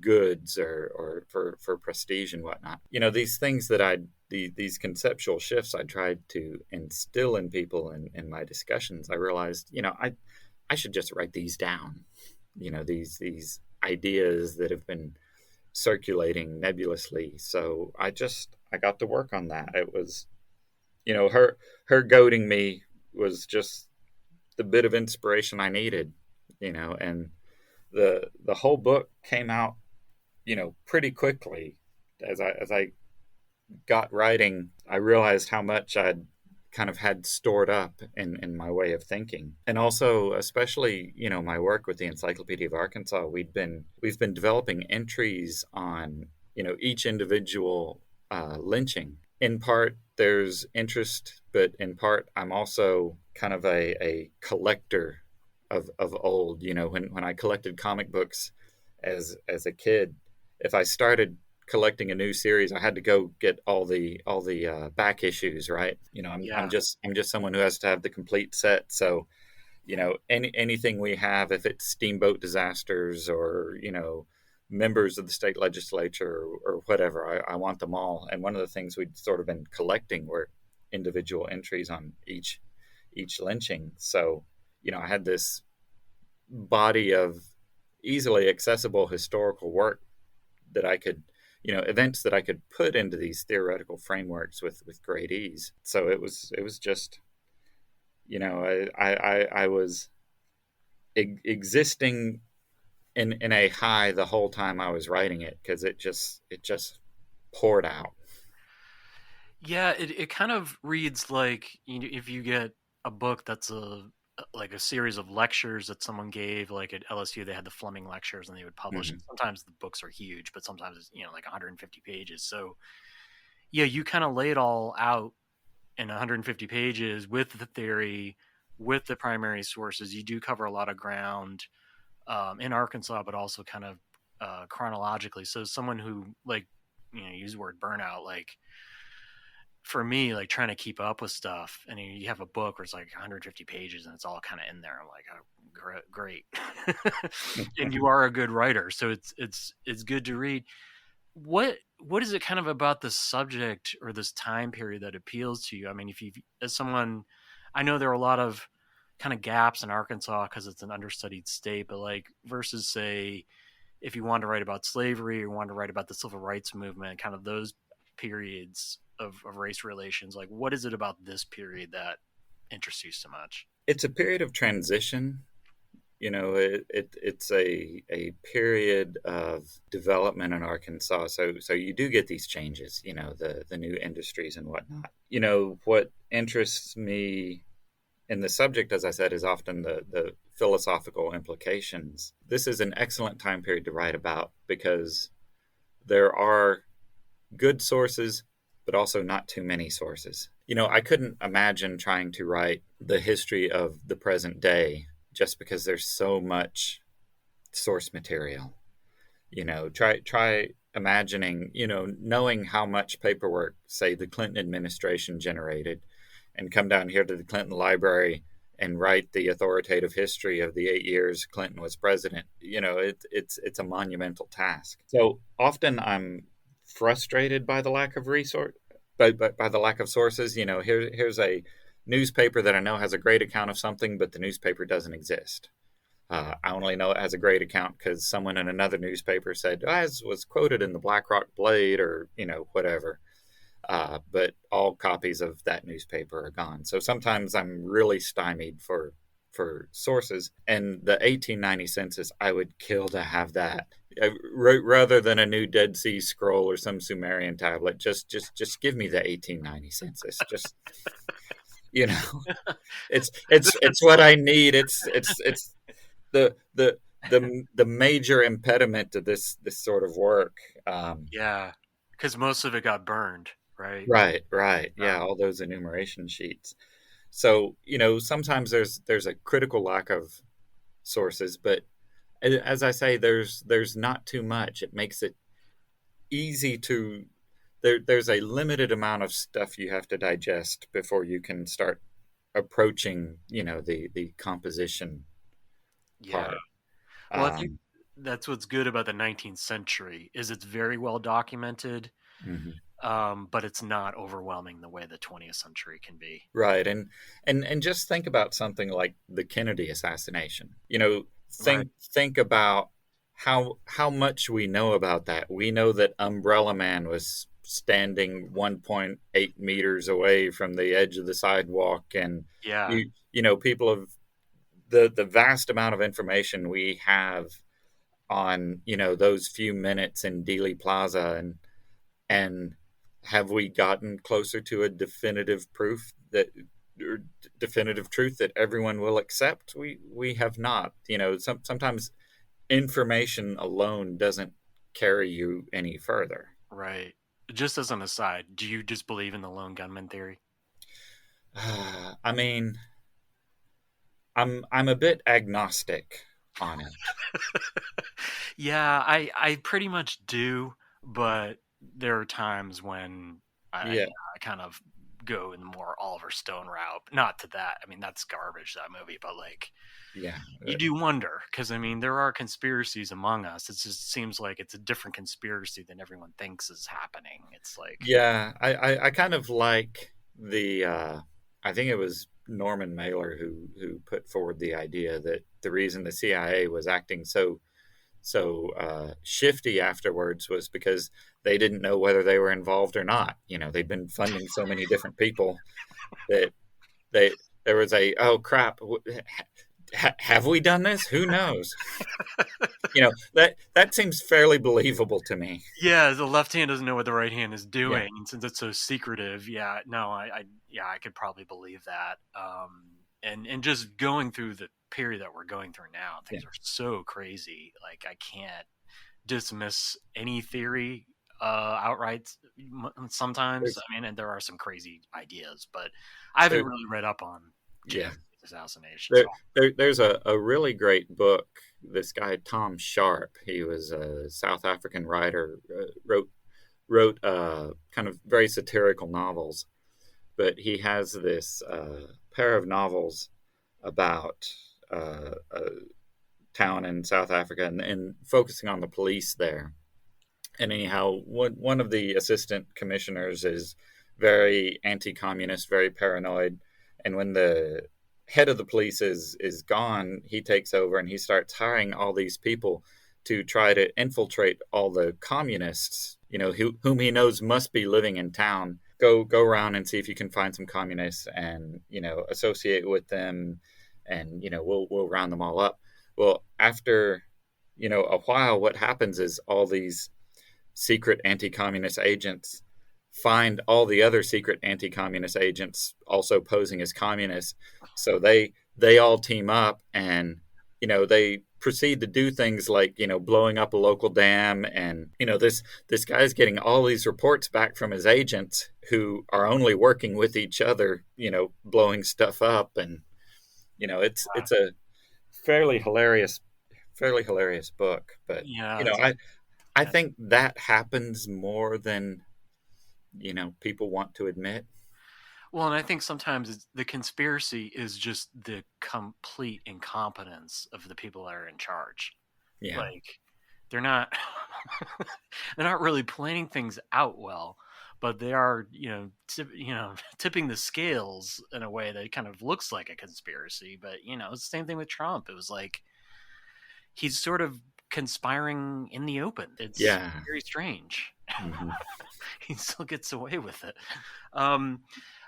goods or for prestige and whatnot. These things that these conceptual shifts I tried to instill in people in my discussions, I realized, I should just write these down. These ideas that have been circulating nebulously. So I got to work on that. It was, her goading me was just the bit of inspiration I needed, and the whole book came out, pretty quickly. As I got writing, I realized how much I'd kind of had stored up in my way of thinking. And also, especially, my work with the Encyclopedia of Arkansas, we've been developing entries on each individual lynching. In part, there's interest, but in part, I'm also kind of a collector of old. When I collected comic books as a kid, if I started collecting a new series, I had to go get all the back issues, right? I'm Yeah. just someone who has to have the complete set. So anything we have, if it's steamboat disasters or members of the state legislature or whatever, I want them all. And one of the things we'd sort of been collecting were individual entries on each lynching. So I had this body of easily accessible historical work that I could events that I could put into these theoretical frameworks with great ease. So it was just I was existing in a high the whole time I was writing it, because it just poured out. Yeah, it kind of reads like, if you get a book that's like a series of lectures that someone gave, like at LSU they had the Fleming lectures and they would publish it. Mm-hmm. Sometimes the books are huge, but sometimes it's like 150 pages. So yeah, you kind of lay it all out in 150 pages with the theory, with the primary sources. You do cover a lot of ground in Arkansas, but also kind of chronologically. So someone who, like, use the word burnout, like for me, like trying to keep up with stuff, and you have a book where it's like 150 pages and it's all kind of in there. I'm like, oh, great. And you are a good writer, so it's good to read. What is it kind of about the subject or this time period that appeals to you? I mean, if you, as someone, I know there are a lot of kind of gaps in Arkansas because it's an understudied state, but like versus say if you wanted to write about slavery or wanted to write about the civil rights movement, kind of those periods of race relations, like what is it about this period that interests you so much? It's a period of transition. It's a period of development in Arkansas. So you do get these changes, the new industries and whatnot. What interests me in the subject, as I said, is often the philosophical implications. This is an excellent time period to write about because there are good sources, but also not too many sources. I couldn't imagine trying to write the history of the present day just because there's so much source material. Try imagining, knowing how much paperwork, say, the Clinton administration generated, and come down here to the Clinton Library and write the authoritative history of the 8 years Clinton was president. It's a monumental task. So often I'm frustrated by the lack of resource, but by the lack of sources. Here's a newspaper that I know has a great account of something, but the newspaper doesn't exist. I only know it has a great account because someone in another newspaper said, as was quoted in the Black Rock Blade, or whatever. But all copies of that newspaper are gone. So sometimes I'm really stymied for sources. And the 1890 census, I would kill to have that. Rather than a new Dead Sea Scroll or some Sumerian tablet, just give me the 1890 census. Just you know, it's what I need. It's the major impediment to this sort of work. Yeah, because most of it got burned, right? Right. Yeah, all those enumeration sheets. So, sometimes there's a critical lack of sources, but as I say, there's not too much. It makes it easy to there's a limited amount of stuff you have to digest before you can start approaching, the composition Yeah. part. Well, I think Um, that's what's good about the 19th century is it's very well documented, mhm. but it's not overwhelming the way the 20th century can be. Right, and just think about something like the Kennedy assassination. Right. Think about how much we know about that. We know that Umbrella Man was standing 1.8 meters away from the edge of the sidewalk, and Yeah. people of the vast amount of information we have on those few minutes in Dealey Plaza, and have we gotten closer to a definitive proof that or definitive truth that everyone will accept? We have not. Sometimes information alone doesn't carry you any further. Right. Just as an aside, do you just believe in the lone gunman theory? I mean, I'm a bit agnostic on it. Yeah, I pretty much do, but there are times when Yeah, I kind of go in the more Oliver Stone route. Not to that. I mean, that's garbage, that movie, but like yeah, you do wonder because I mean there are conspiracies among us. It just seems like it's a different conspiracy than everyone thinks is happening. It's like yeah. I kind of like the. I think it was Norman Mailer who put forward the idea that the reason the CIA was acting so shifty afterwards was because they didn't know whether they were involved or not. You know, they'd been funding so many different people that they there was a, oh crap, have we done this? Who knows? You know, that seems fairly believable to me. yeah, the left hand doesn't know what the right hand is Yeah, doing, and since it's so secretive, yeah, no, yeah, I could probably believe that. And just going through the period that we're going through now, yeah. things are so crazy. Like I can't dismiss any theory outright. Sometimes, There's I mean, and there are some crazy ideas, but I haven't there, really read up on yeah. assassination. So There's a really great book. This guy Tom Sharp, he was a South African writer, wrote kind of very satirical novels, but he has this pair of novels about a town in South Africa and focusing on the police there. And anyhow, one of the assistant commissioners is very anti-communist, very paranoid, and when the head of the police is gone, he takes over and he starts hiring all these people to try to infiltrate all the communists, you know, whom he knows must be living in town. Go around and see if you can find some communists and, you know, associate with them, and, you know, we'll round them all up. Well, after, you know, a while, what happens is all these secret anti-communist agents find all the other secret anti-communist agents also posing as communists, so they all team up, and, you know, they proceed to do things like, you know, blowing up a local dam. And, you know, this guy's getting all these reports back from his agents who are only working with each other, you know, blowing stuff up. And, you know, it's a fairly hilarious book. But, yeah, you know, I yeah. think that happens more than, you know, people want to admit. Well, and I think sometimes the conspiracy is just the complete incompetence of the people that are in charge. Yeah, Like they're not they're not really planning things out well, but they are, tipping the scales in a way that kind of looks like a conspiracy. But it's the same thing with Trump. It was like he's sort of conspiring in the open. It's yeah. very strange. Hmm. He still gets away with it. Um,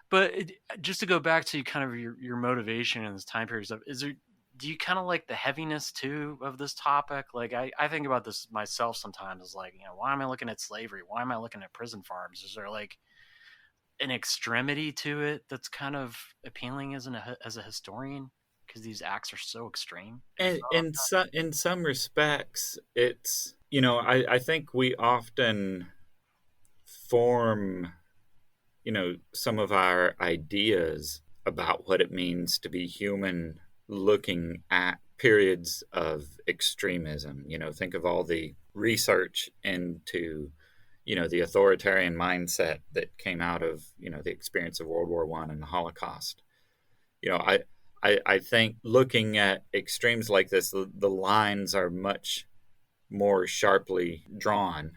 but just to go back to kind of your motivation in this time period stuff, do you kind of like the heaviness too of this topic? Like I think about this myself sometimes. Is like, why am I looking at slavery? Why am I looking at prison farms? Is there like an extremity to it that's kind of appealing as a historian because these acts are so extreme? Have you And thought in some respects, it's, you know, I think we often form, you know, some of our ideas about what it means to be human looking at periods of extremism. You know, think of all the research into, you know, the authoritarian mindset that came out of, you know, the experience of World War One and the Holocaust. You know, I think looking at extremes like this, the lines are much more sharply drawn.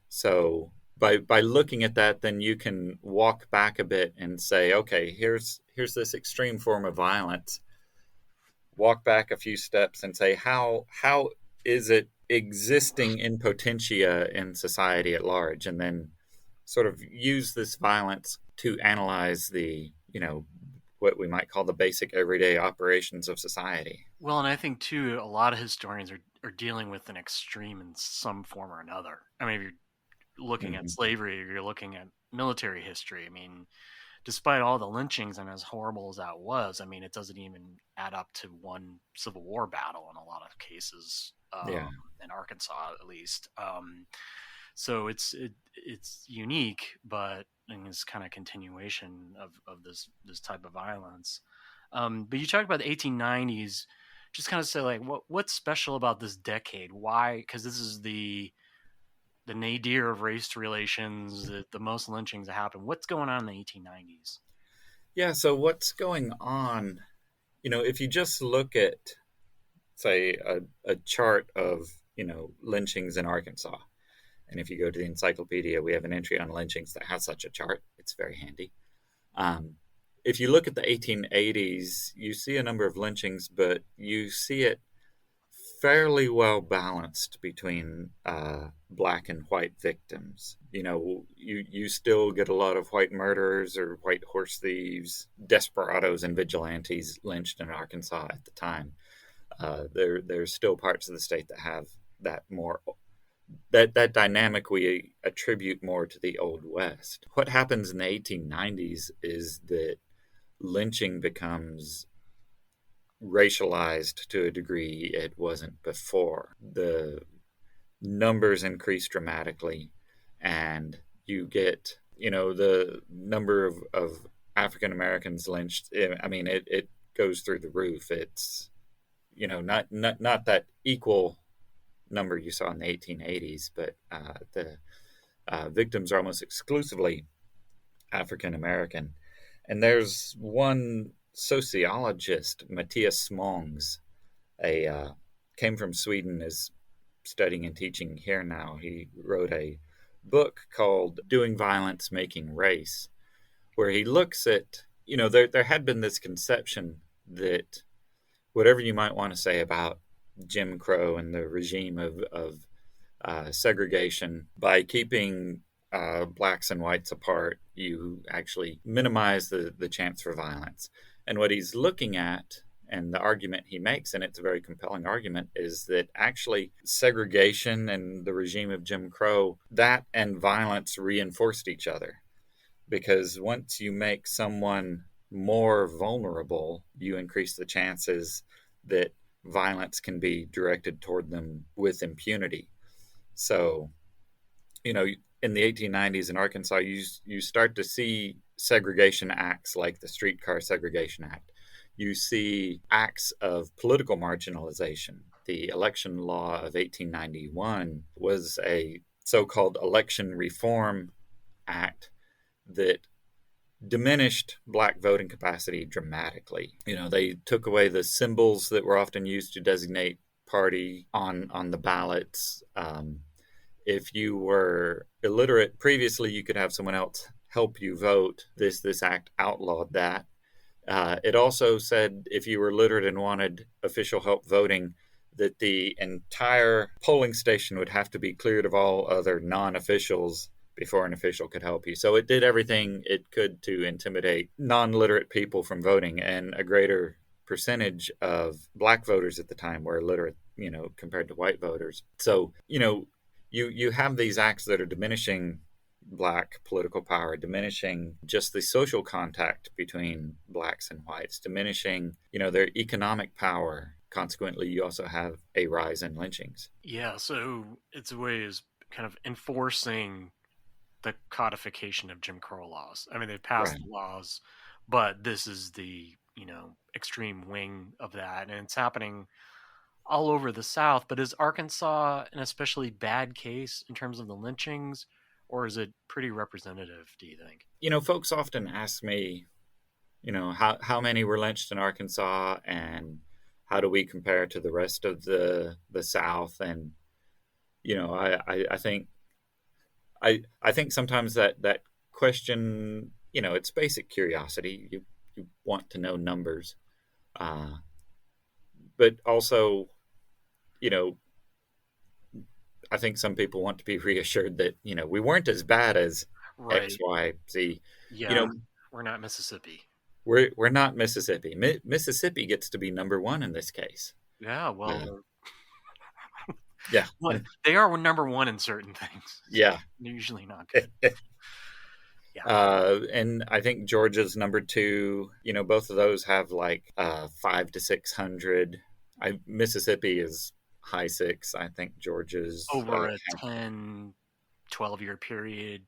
So by looking at that, then you can walk back a bit and say, okay, here's this extreme form of violence. Walk back a few steps and say, how is it existing in potentia in society at large, and then sort of use this violence to analyze the, you know, what we might call the basic everyday operations of society. well, and I think too, a lot of historians are dealing with an extreme in some form or another. I mean, if you're looking at Hmm. slavery or you're looking at military history, I mean, despite all the lynchings and as horrible as that was, I mean, it doesn't even add up to one Civil War battle in a lot of cases, Yeah. in Arkansas at least. So it's unique, but it's kind of continuation of this type of violence. But you talked about the 1890s. Just kind of say like what's special about this decade? Why? Because this is the nadir of race relations, the most lynchings that happen. What's going on in the 1890s? Yeah. So what's going on? If you just look at, say, a chart of, lynchings in Arkansas, and if you go to the Encyclopedia, we have an entry on lynchings that has such a chart. It's very handy. Um, if you look at the 1880s, you see a number of lynchings, but you see it fairly well balanced between black and white victims. You still get a lot of white murderers or white horse thieves, desperados, and vigilantes lynched in Arkansas at the time. There's still parts of the state that have that dynamic we attribute more to the Old West. What happens in the 1890s is that lynching becomes racialized to a degree it wasn't before. The numbers increase dramatically, and you get, the number of African Americans lynched. I mean, it goes through the roof. It's, not that equal number you saw in the 1880s, but the victims are almost exclusively African American. And there's one sociologist, Matthias Smångs, came from Sweden, is studying and teaching here now. He wrote a book called Doing Violence, Making Race, where he looks at, there had been this conception that whatever you might want to say about Jim Crow and the regime of segregation, by keeping blacks and whites apart, you actually minimize the chance for violence. And what he's looking at, and the argument he makes, and it's a very compelling argument, is that actually segregation and the regime of Jim Crow, that and violence reinforced each other. Because once you make someone more vulnerable, you increase the chances that violence can be directed toward them with impunity. So, in the 1890s in Arkansas, you start to see segregation acts like the Streetcar Segregation Act. You see acts of political marginalization. The election law of 1891 was a so-called election reform act that diminished black voting capacity dramatically. They took away the symbols that were often used to designate party on the ballots. If you were illiterate previously, you could have someone else help you vote. This act outlawed that. It also said if you were literate and wanted official help voting, that the entire polling station would have to be cleared of all other non-officials before an official could help you. So it did everything it could to intimidate non-literate people from voting, and a greater percentage of black voters at the time were illiterate, compared to white voters. So, you have these acts that are diminishing black political power, diminishing just the social contact between blacks and whites, diminishing, their economic power. Consequently, you also have a rise in lynchings. Yeah, so it's a way is kind of enforcing the codification of Jim Crow laws. I mean, they passed Right. laws, but this is the, extreme wing of that. And it's happening all over the South. But is Arkansas an especially bad case in terms of the lynchings, or is it pretty representative, do you think? Folks often ask me, how many were lynched in Arkansas, and how do we compare to the rest of the South? And I think I think sometimes that question, it's basic curiosity. You want to know numbers, but also, you know, I think some people want to be reassured that we weren't as bad as Right. X, Y, Z. Yeah, we're not Mississippi. We're not Mississippi. Mississippi gets to be number one in this case. Yeah, well, Yeah. they are number one in certain things. Yeah. They're usually not good. Yeah. And I think Georgia's number two. Both of those have like 5 to 600. Mississippi is high six. I think Georgia's Over a 10, 12-year period,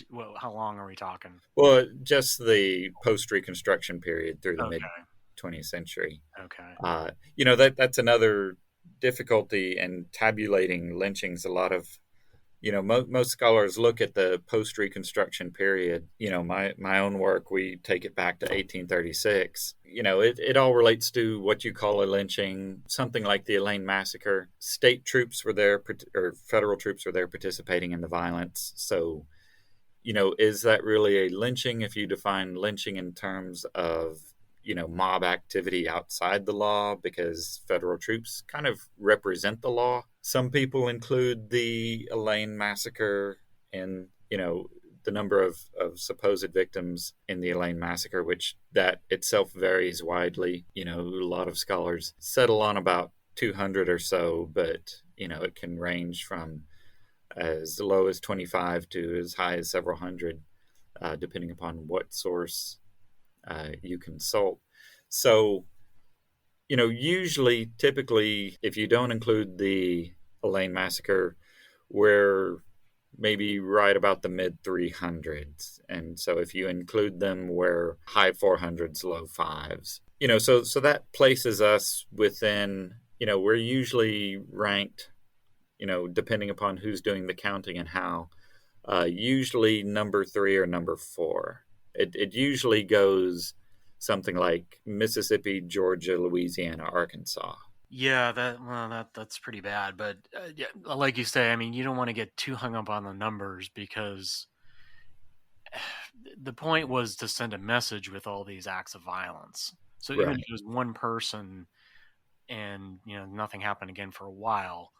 well, how long are we talking? well, just the post Reconstruction period through the mid Okay. 20th century. Okay. That's another difficulty in tabulating lynchings. A lot of most scholars look at the post Reconstruction period. My own work, we take it back to 1836. It all relates to what you call a lynching, something like the Elaine Massacre. State troops were there, or federal troops were there participating in the violence. So, is that really a lynching if you define lynching in terms of mob activity outside the law, because federal troops kind of represent the law? Some people include the Elaine Massacre in, the number of supposed victims in the Elaine Massacre, which that itself varies widely. A lot of scholars settle on about 200 or so, but, it can range from as low as 25 to as high as several hundred, depending upon what source you consult. So, usually, typically, if you don't include the Elaine Massacre, we're maybe right about the mid 300s. And so if you include them, we're high 400s, low fives. So that places us within, we're usually ranked, depending upon who's doing the counting and how, usually number 3 or number 4. It usually goes something like Mississippi, Georgia, Louisiana, Arkansas. Yeah, that's pretty bad. But yeah, like you say, I mean, you don't want to get too hung up on the numbers, because the point was to send a message with all these acts of violence. So even if Right. it was one person and nothing happened again for a while,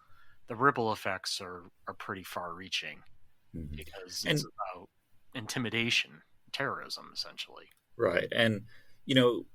the ripple effects are pretty far reaching, Mhm. because it's And about intimidation, terrorism, essentially. right. And,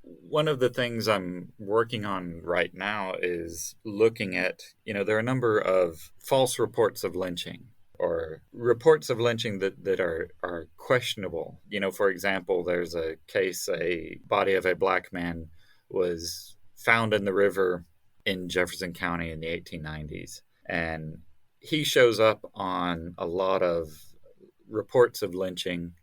one of the things I'm working on right now is looking at, there are a number of false reports of lynching, or reports of lynching that are questionable. For example, there's a case, a body of a black man was found in the river in Jefferson County in the 1890s. And he shows up on a lot of reports of lynching,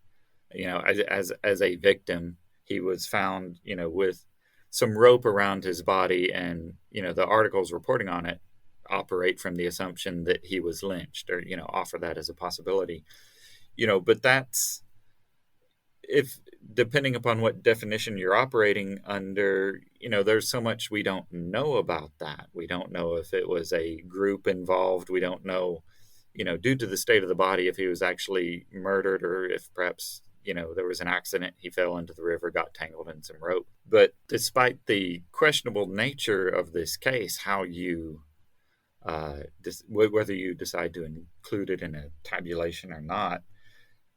as a victim. He was found, with some rope around his body, and the articles reporting on it operate from the assumption that he was lynched, or offer that as a possibility. But that's, if depending upon what definition you're operating under, there's so much we don't know about that. We don't know if it was a group involved. We don't know, due to the state of the body, if he was actually murdered, or if perhaps, there was an accident, he fell into the river, got tangled in some rope. But despite the questionable nature of this case, how you, whether you decide to include it in a tabulation or not,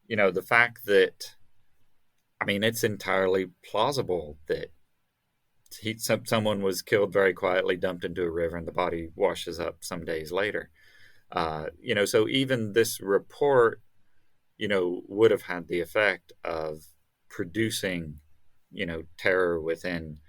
the fact that, I mean, it's entirely plausible that someone was killed very quietly, dumped into a river, and the body washes up some days later. So even this report, would have had the effect of producing, terror within,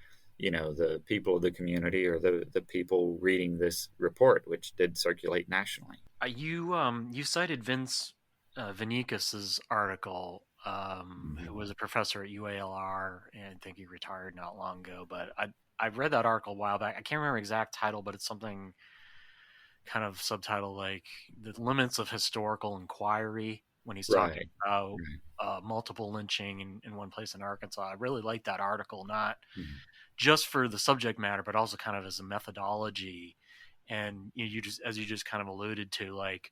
the people of the community, or the people reading this report, which did circulate nationally. You cited Vince Venicus's article, who Mhm. was a professor at UALR, and I think he retired not long ago. But I read that article a while back. I can't remember the exact title, but it's something kind of subtitle like "The Limits of Historical Inquiry," when he's talking Right. about Right. multiple lynching in one place in Arkansas. I really like that article, not Mhm. just for the subject matter, but also kind of as a methodology. And you just, as you just kind of alluded to, like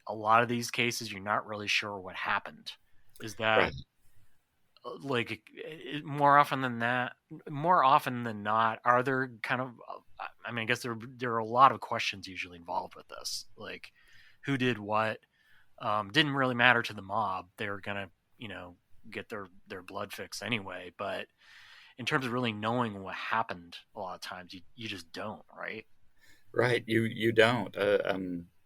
a lot of these cases, you're not really sure what happened. Is that Right. like more often than that, more often than not, are there kind of, I mean, I guess there are a lot of questions usually involved with this, like who did what. Didn't really matter to the mob. They were gonna, get their blood fix anyway. But in terms of really knowing what happened, a lot of times you just don't, right? Right. You don't.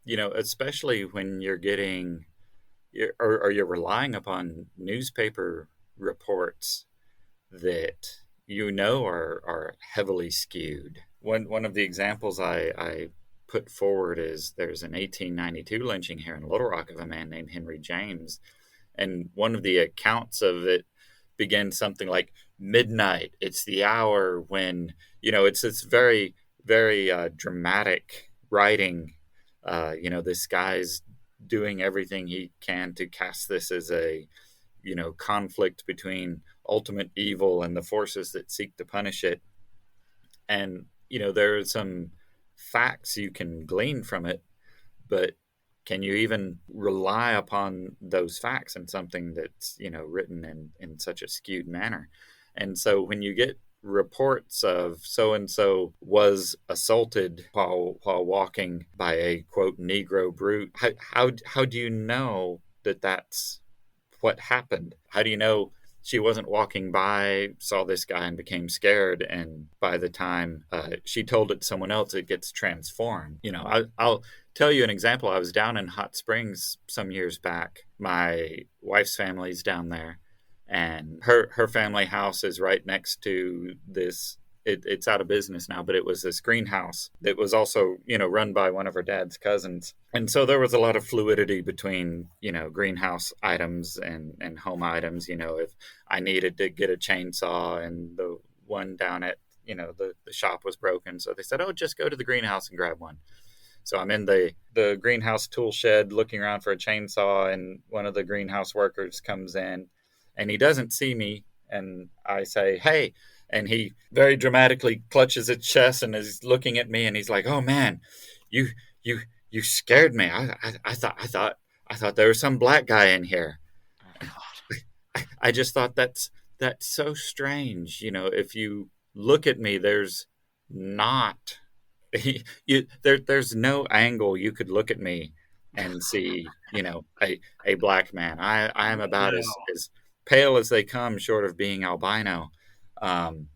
Especially when you're getting, or you're relying upon newspaper reports that are heavily skewed. One of the examples I put forward is there's an 1892 lynching here in Little Rock of a man named Henry James, and one of the accounts of it begins something like midnight. It's the hour when it's this very very dramatic writing. This guy's doing everything he can to cast this as a conflict between ultimate evil and the forces that seek to punish it. And there are some facts you can glean from it, but can you even rely upon those facts in something that's written in such a skewed manner? And so when you get reports of so and so was assaulted while walking by a quote Negro brute, how do you know that that's what happened? How do you know she wasn't walking by, saw this guy, and became scared, and by the time she told it to someone else, it gets transformed? I'll tell you an example. I was down in Hot Springs some years back. My wife's family's down there, and her family house is right next to this. It's out of business now, but it was this greenhouse that was also, run by one of her dad's cousins. And so there was a lot of fluidity between, greenhouse items and home items. If I needed to get a chainsaw and the one down at, the shop was broken. So they said, oh, just go to the greenhouse and grab one. So I'm in the greenhouse tool shed looking around for a chainsaw, and one of the greenhouse workers comes in and he doesn't see me. And I say, hey, and he very dramatically clutches his chest and is looking at me, and he's like, "Oh man, you you scared me. I thought there was some black guy in here." Oh God. I just thought that's so strange. If you look at me, there's not there's no angle you could look at me and see a black man. I am about No. as pale as they come, short of being albino. Um,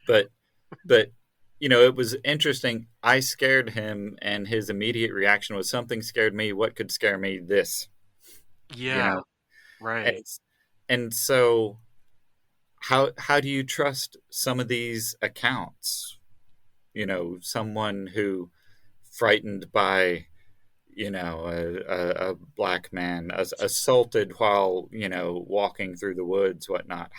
but but it was interesting. I scared him, and his immediate reaction was, something scared me. What could scare me? This. you Yeah. know and, Right. and so how do you trust some of these accounts? Someone who frightened by a black man assaulted while walking through the woods, whatnot.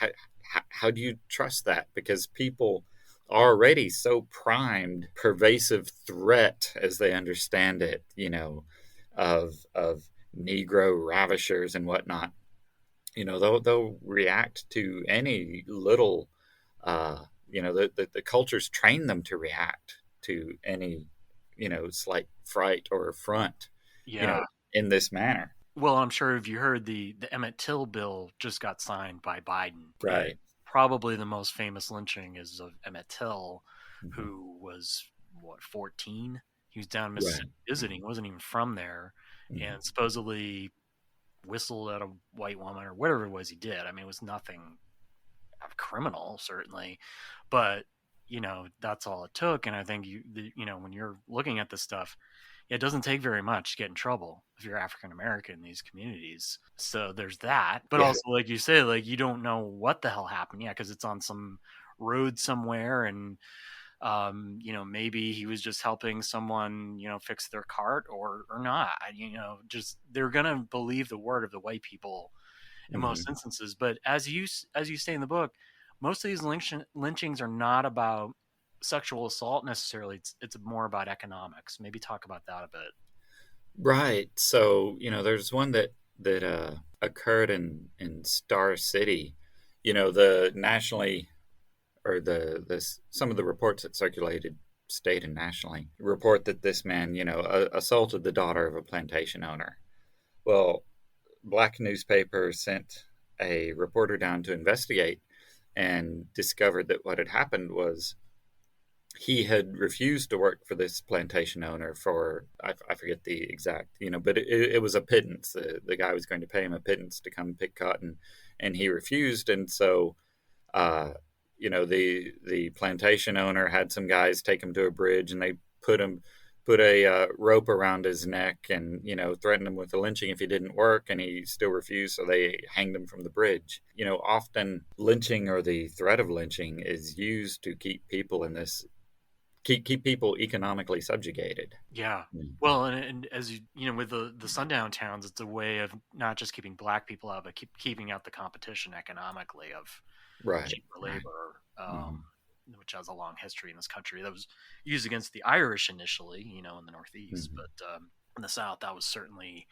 How do you trust that? Because people are already so primed, pervasive threat as they understand it, of Negro ravishers and whatnot. They'll react to any little. The cultures train them to react to any slight fright or affront, you know, Yeah. in this manner. Well, I'm sure if you heard the Emmett Till bill just got signed by Biden, and Right. probably the most famous lynching is of Emmett Till, Mhm. who was what 14. He was down in Right. Mississippi visiting, wasn't even from there, Mhm. and supposedly whistled at a white woman or whatever it was he did. I mean, it was nothing criminal, certainly, but that's all it took. And I think when you're looking at this stuff, it doesn't take very much to get in trouble if you're African American in these communities. So there's that. But Yeah. also, like you say, like you don't know what the hell happened. Yeah, because it's on some road somewhere, and maybe he was just helping someone, fix their cart or not. Just they're gonna believe the word of the white people in most Mhm. instances. But as you say in the book, most of these lynchings are not about sexual assault necessarily. It's more about economics. Maybe talk about that a bit. Right. So, there's one that occurred in Star City. The nationally, or some of the reports that circulated state and nationally report that this man, assaulted the daughter of a plantation owner. Well, black newspaper sent a reporter down to investigate and discovered that what had happened was he had refused to work for this plantation owner for, I forget the exact, but it was a pittance. The guy was going to pay him a pittance to come pick cotton, and he refused. And so uh, the plantation owner had some guys take him to a bridge, and they put him put a rope around his neck and, threatened him with a lynching if he didn't work, and he still refused, so they hanged him from the bridge. Often lynching or the threat of lynching is used to keep people in this keep people economically subjugated. Yeah. Well, and as with the Sundown Towns, it's a way of not just keeping black people out, but keeping out the competition economically of Right. cheaper labor, Mm-hmm. which has a long history in this country. That was used against the Irish initially, in the Northeast, Mm-hmm. but in the South, that was certainly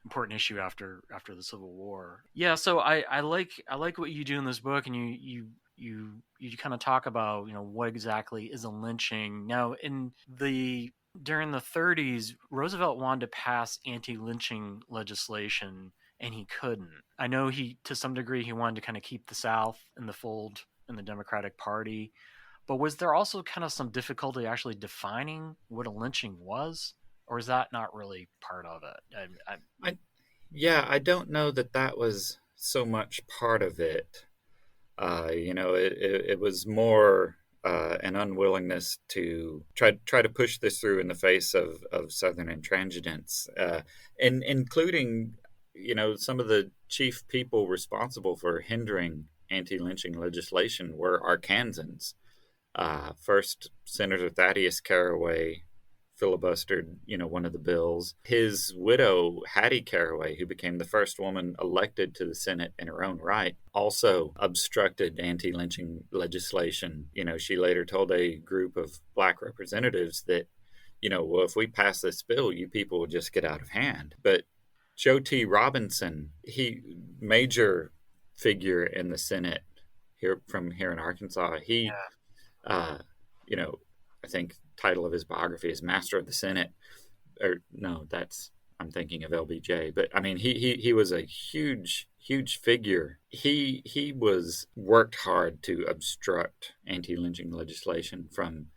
important issue after the Civil War. Yeah, so I like what you do in this book, and you kind of talk about what exactly is a lynching. Now, during the 30s, Roosevelt wanted to pass anti-lynching legislation, and he couldn't. I know to some degree he wanted to kind of keep the South in the fold in the Democratic Party, but was there also kind of some difficulty actually defining what a lynching was? Or is that not really part of it? I don't know that was so much part of it. It was more an unwillingness to try to push this through in the face of Southern intransigence, including some of the chief people responsible for hindering anti-lynching legislation were Arkansans. First, Senator Thaddeus Caraway filibustered, one of the bills. His widow, Hattie Caraway, who became the first woman elected to the Senate in her own right, also obstructed anti-lynching legislation. She later told a group of black representatives that, well, if we pass this bill, you people will just get out of hand. But Joe T. Robinson, he major figure in the Senate here in Arkansas, he uh, I think title of his biography is Master of the Senate. Or no, I'm thinking of LBJ. But I mean, he was a huge figure. He was worked hard to obstruct anti-lynching legislation from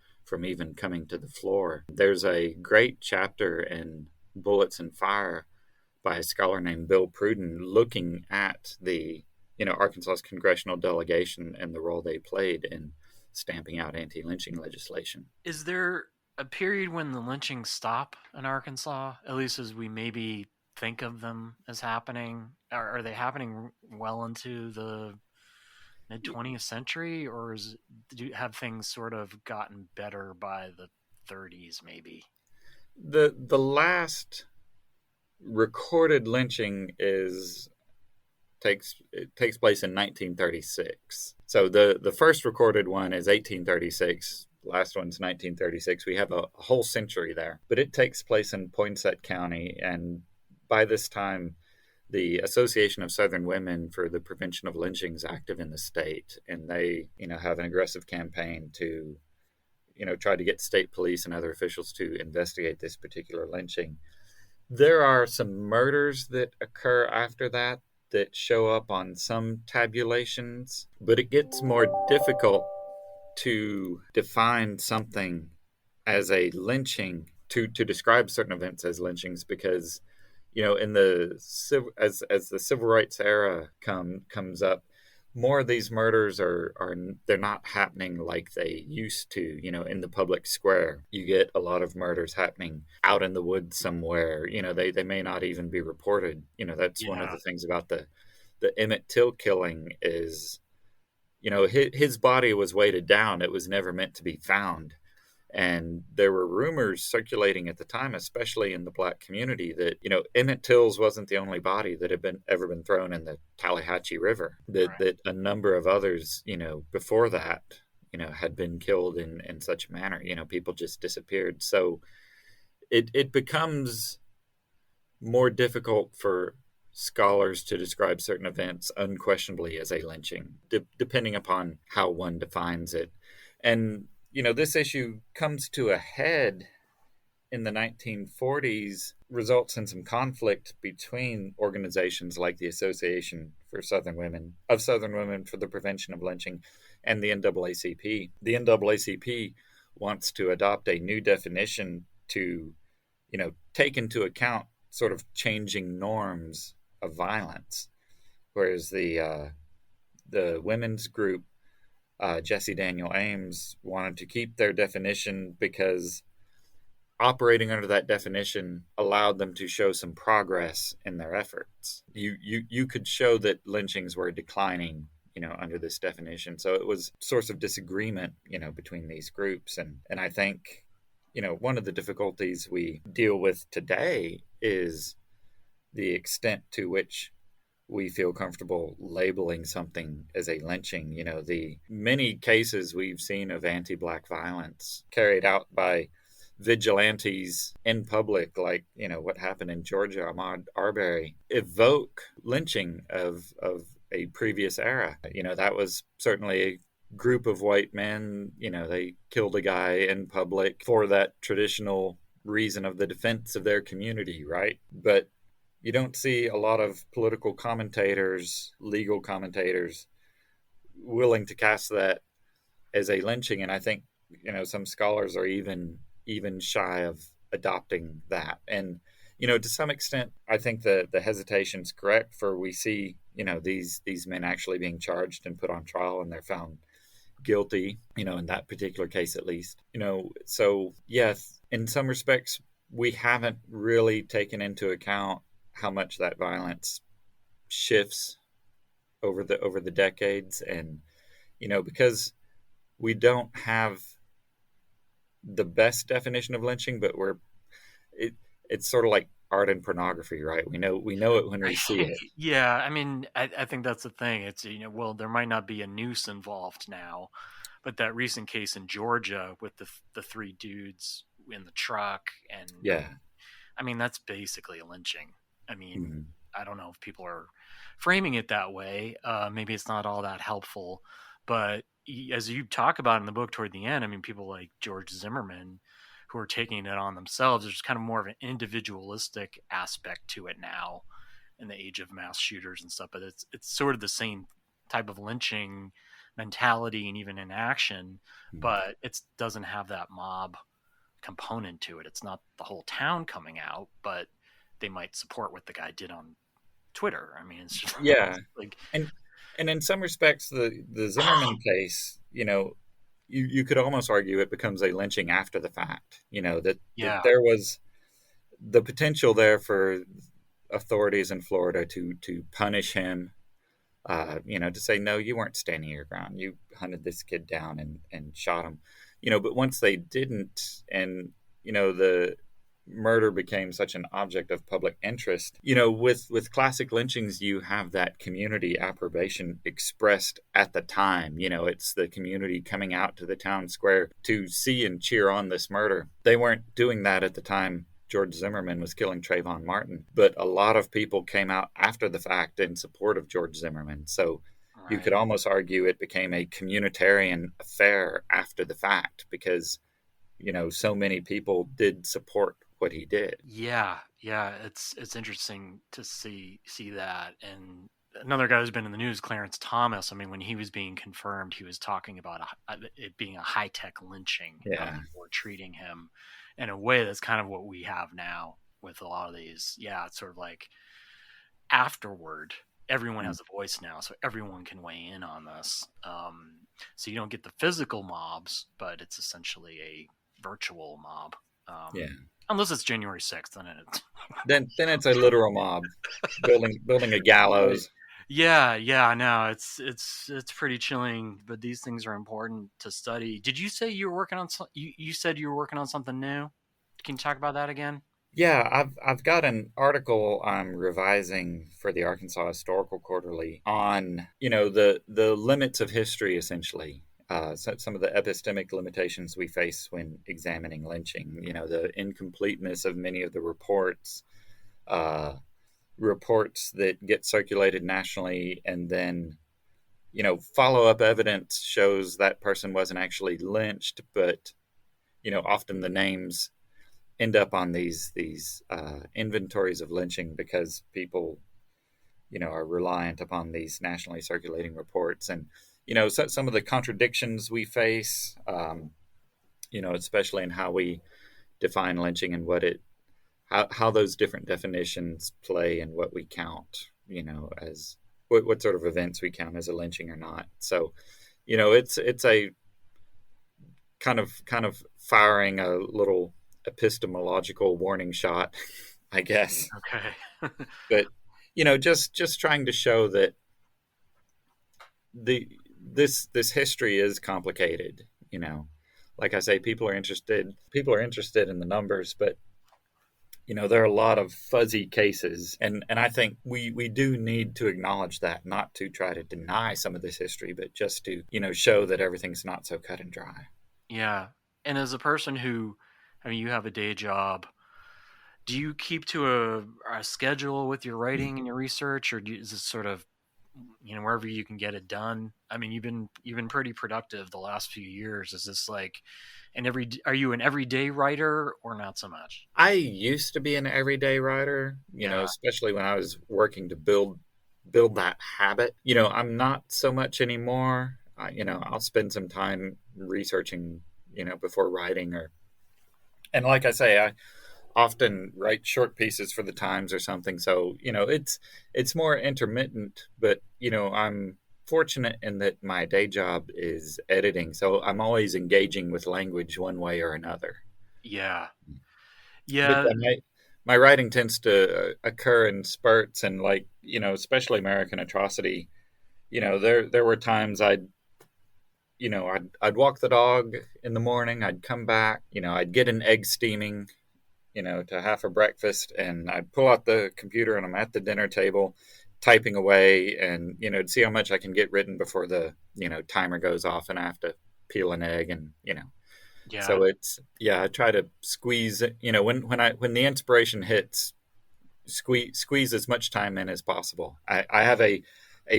even coming to the floor. There's a great chapter in Bullets and Fire by a scholar named Bill Pruden looking at the Arkansas's congressional delegation and the role they played in stamping out anti-lynching legislation. Is there a period when the lynchings stop in Arkansas, at least as we maybe think of them as happening? Are they happening well into the mid 20th century, or have things sort of gotten better by the 30s maybe? The last recorded lynching takes place in 1936. So the first recorded one is 1836. Last one's 1936. We have a whole century there, but it takes place in Poinsett County, and by this time, the Association of Southern Women for the Prevention of Lynching is active in the state, and they have an aggressive campaign to try to get state police and other officials to investigate this particular lynching. There are some murders that occur after that show up on some tabulations, but it gets more difficult to define something as a lynching, to describe certain events as lynchings, because in the as the civil rights era comes up, more of these murders are they're not happening like they used to. In the public square, you get a lot of murders happening out in the woods somewhere. They may not even be reported. That's one of the things about the Emmett Till killing is, his body was weighted down. It was never meant to be found. And there were rumors circulating at the time, especially in the black community, that, Emmett Till's wasn't the only body that had ever been thrown in the Tallahatchie River, that a number of others, before that, had been killed in such a manner. People just disappeared. So it becomes more difficult for scholars to describe certain events unquestionably as a lynching, depending upon how one defines it. And this issue comes to a head in the 1940s, results in some conflict between organizations like the Association for Southern Women for the Prevention of Lynching and the NAACP. The NAACP wants to adopt a new definition to, take into account sort of changing norms of violence, whereas the women's group, Jesse Daniel Ames, wanted to keep their definition because operating under that definition allowed them to show some progress in their efforts. You could show that lynchings were declining, under this definition. So it was a source of disagreement, between these groups. And I think, one of the difficulties we deal with today is the extent to which we feel comfortable labeling something as a lynching. The many cases we've seen of anti-Black violence carried out by vigilantes in public, like, what happened in Georgia, Ahmaud Arbery, evoke lynching of a previous era. That was certainly a group of white men. They killed a guy in public for that traditional reason of the defense of their community, right? But you don't see a lot of political commentators, legal commentators, willing to cast that as a lynching. And I think, some scholars are even shy of adopting that. And, to some extent, I think the hesitation's correct, for we see, these men actually being charged and put on trial, and they're found guilty, in that particular case at least. So yes, in some respects, we haven't really taken into account how much that violence shifts over the decades. And because we don't have the best definition of lynching, but it's sort of like art and pornography, right? We know it when we see it. Yeah, I mean, I think that's the thing. It's, well, there might not be a noose involved now, but that recent case in Georgia with the three dudes in the truck, and Yeah. I mean, that's basically a lynching. I mean, Mm-hmm. I don't know if people are framing it that way. Maybe it's not all that helpful, but as you talk about in the book toward the end, I mean, people like George Zimmerman, who are taking it on themselves, there's kind of more of an individualistic aspect to it now in the age of mass shooters and stuff. But it's sort of the same type of lynching mentality and even in action, but it doesn't have that mob component to it. It's not the whole town coming out, but they might support what the guy did on Twitter. I mean, it's just Yeah. like, and in some respects, the Zimmerman case, you could almost argue it becomes a lynching after the fact. That there was the potential there for authorities in Florida to punish him. To say, no, you weren't standing your ground. You hunted this kid down and shot him. But once they didn't, and the murder became such an object of public interest. With classic lynchings, you have that community approbation expressed at the time. It's the community coming out to the town square to see and cheer on this murder. They weren't doing that at the time George Zimmerman was killing Trayvon Martin, but a lot of people came out after the fact in support of George Zimmerman. So you could almost argue it became a communitarian affair after the fact, because so many people did support what he did. Yeah, it's interesting to see that. And another guy who's been in the news, Clarence Thomas. I mean, when he was being confirmed, he was talking about it being a high-tech lynching. Yeah, or treating him in a way that's kind of what we have now with a lot of these. Yeah, it's sort of like afterward, everyone has a voice now, so everyone can weigh in on this. So you don't get the physical mobs, but it's essentially a virtual mob. Unless it's January 6th, then it's a literal mob building a gallows. Yeah, no, it's pretty chilling, but these things are important to study. Did you say you were working on you said you were working on something new? Can you talk about that again? Yeah, I've got an article I'm revising for the Arkansas Historical Quarterly on, the limits of history, essentially. Some of the epistemic limitations we face when examining lynching, the incompleteness of many of the reports that get circulated nationally, and then, follow-up evidence shows that person wasn't actually lynched, but, often the names end up on these inventories of lynching because people, are reliant upon these nationally circulating reports. And some of the contradictions we face, especially in how we define lynching and how those different definitions play and what we count, as what sort of events we count as a lynching or not. So, it's a kind of firing a little epistemological warning shot, I guess. Okay. But just trying to show that this history is complicated. Like I say, people are interested in the numbers, but there are a lot of fuzzy cases, and I think we do need to acknowledge that, not to try to deny some of this history, but just to show that everything's not so cut and dry. Yeah. And as a person who, I mean, you have a day job, do you keep to a schedule with your writing and your research, or is it sort of, wherever you can get it done? I mean, you've been pretty productive the last few years. Is this like are you an everyday writer or not so much? I used to be an everyday writer, Yeah. especially when I was working to build that habit. I'm not so much anymore. I'll spend some time researching, before writing, and like I say, I often write short pieces for the Times or something. So, it's more intermittent, but, I'm fortunate in that my day job is editing. So I'm always engaging with language one way or another. Yeah. But Yeah. yeah, my writing tends to occur in spurts, and like, especially American Atrocity, there were times I'd walk the dog in the morning, I'd come back, I'd get an egg steaming, to have for breakfast, and I'd pull out the computer and I'm at the dinner table typing away, and to see how much I can get written before the timer goes off and I have to peel an egg, and Yeah. so I try to squeeze it, when the inspiration hits, squeeze as much time in as possible. I have a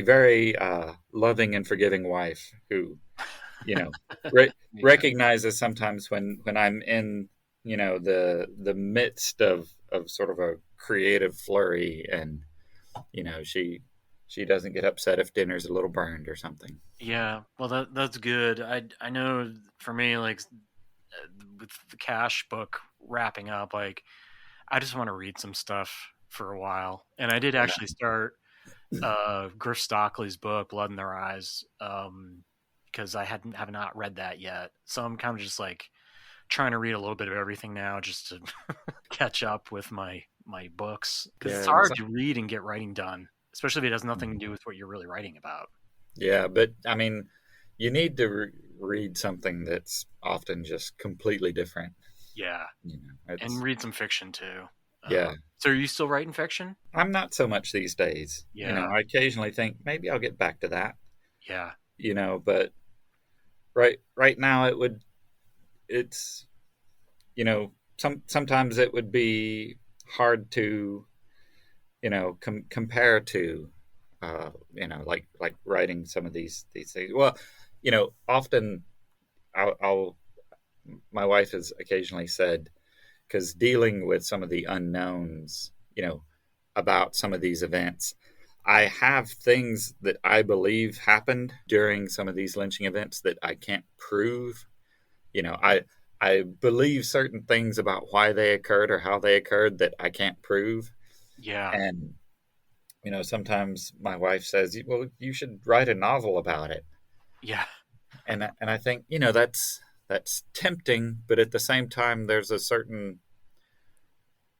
very loving and forgiving wife who recognizes sometimes when I'm in the midst of sort of a creative flurry, and she doesn't get upset if dinner's a little burned or something. Yeah. Well, that's good. I know for me, like with the Cash book wrapping up, like I just want to read some stuff for a while, and I did actually start Griff Stockley's book, Blood in Their Eyes, because I have not read that yet. So I'm kind of just like trying to read a little bit of everything now, just to catch up with my books, because it's hard to read and get writing done, especially if it has nothing to do with what you're really writing about. Yeah, but I mean, you need to read something that's often just completely different. Yeah, and read some fiction too. Yeah. So are you still writing fiction? I'm not so much these days. Yeah. I occasionally think maybe I'll get back to that. Yeah. But right now it's sometimes it would be hard to compare to like writing some of these things. Well, often I'll my wife has occasionally said, because dealing with some of the unknowns, about some of these events, I have things that I believe happened during some of these lynching events that I can't prove. I believe certain things about why they occurred or how they occurred that I can't prove. Yeah. And sometimes my wife says, "Well, you should write a novel about it." Yeah. And I think that's tempting, but at the same time, there's a certain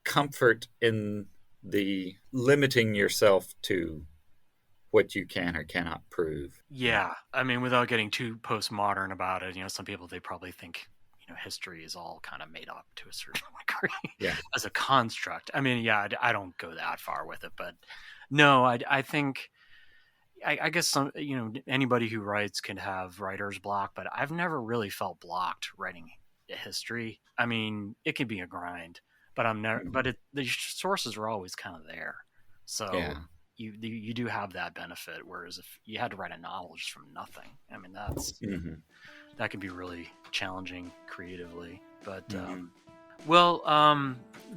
comfort in the limiting yourself to what you can or cannot prove. Yeah. I mean, without getting too postmodern about it, some people, they probably think, history is all kind of made up to a certain degree as a construct. I mean, yeah, I don't go that far with it, but no, I think, I guess some, anybody who writes can have writer's block, but I've never really felt blocked writing history. I mean, it can be a grind, but I'm never, but the sources are always kind of there. So you do have that benefit. Whereas if you had to write a novel just from nothing, I mean, that can be really challenging creatively. But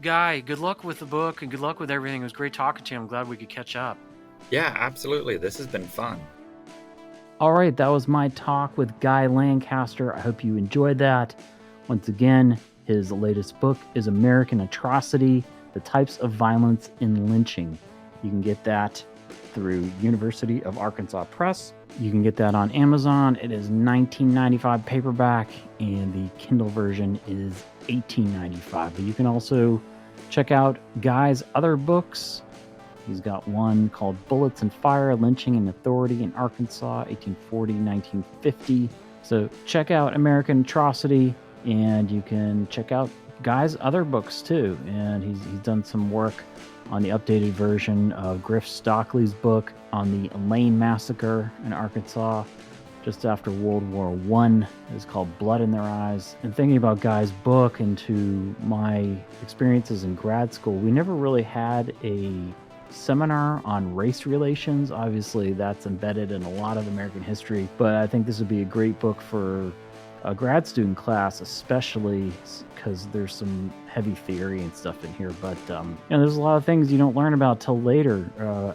Guy, good luck with the book and good luck with everything. It was great talking to you. I'm glad we could catch up. Yeah, absolutely. This has been fun. All right, that was my talk with Guy Lancaster. I hope you enjoyed that. Once again, his latest book is American Atrocity, The Types of Violence in Lynching. You can get that through University of Arkansas Press. You can get that on Amazon. It is $19.95 paperback, and the Kindle version is $18.95. But you can also check out Guy's other books. He's got one called Bullets and Fire, Lynching and Authority in Arkansas, 1840-1950. So check out American Atrocity, and you can check out Guy's other books too. And he's done some work on the updated version of Griff Stockley's book on the Elaine Massacre in Arkansas just after World War I. It's called Blood in Their Eyes. And thinking about Guy's book and to my experiences in grad school, we never really had a seminar on race relations. Obviously, that's embedded in a lot of American history, but I think this would be a great book for a grad student class, especially because there's some heavy theory and stuff in here. But there's a lot of things you don't learn about till later,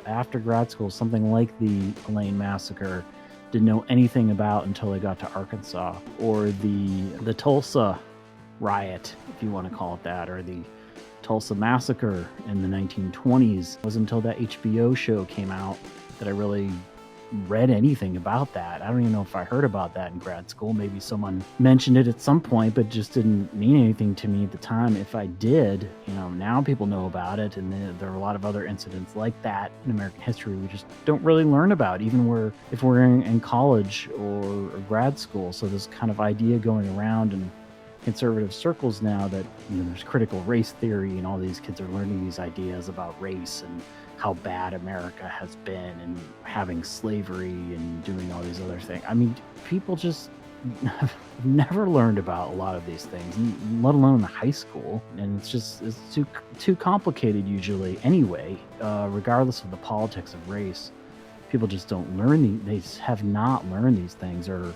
after grad school. Something like the Elaine Massacre, didn't know anything about until I got to Arkansas, or the Tulsa riot, if you want to call it that, or the Tulsa Massacre in the 1920s. It wasn't until that HBO show came out that I really read anything about that. I don't even know if I heard about that in grad school. Maybe someone mentioned it at some point, but just didn't mean anything to me at the time. If I did, now people know about it, and there are a lot of other incidents like that in American history we just don't really learn about, even if we're in college or grad school. So this kind of idea going around in conservative circles now that there's critical race theory, and all these kids are learning these ideas about race and how bad America has been, and having slavery and doing all these other things. I mean, people just have never learned about a lot of these things, let alone in high school. And it's too complicated usually anyway, regardless of the politics of race. People just don't learn they just have not learned these things, or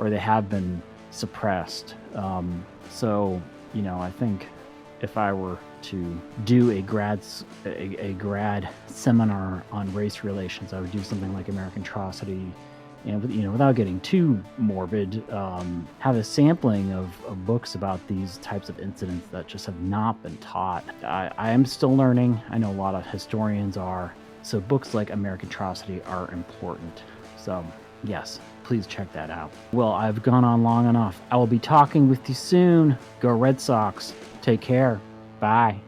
they have been suppressed. So I think if I were to do a grad seminar on race relations, I would do something like American Atrocity, and without getting too morbid, have a sampling of books about these types of incidents that just have not been taught. I am still learning. I know a lot of historians are. So books like American Atrocity are important. So yes, please check that out. Well, I've gone on long enough. I will be talking with you soon. Go Red Sox. Take care. Bye.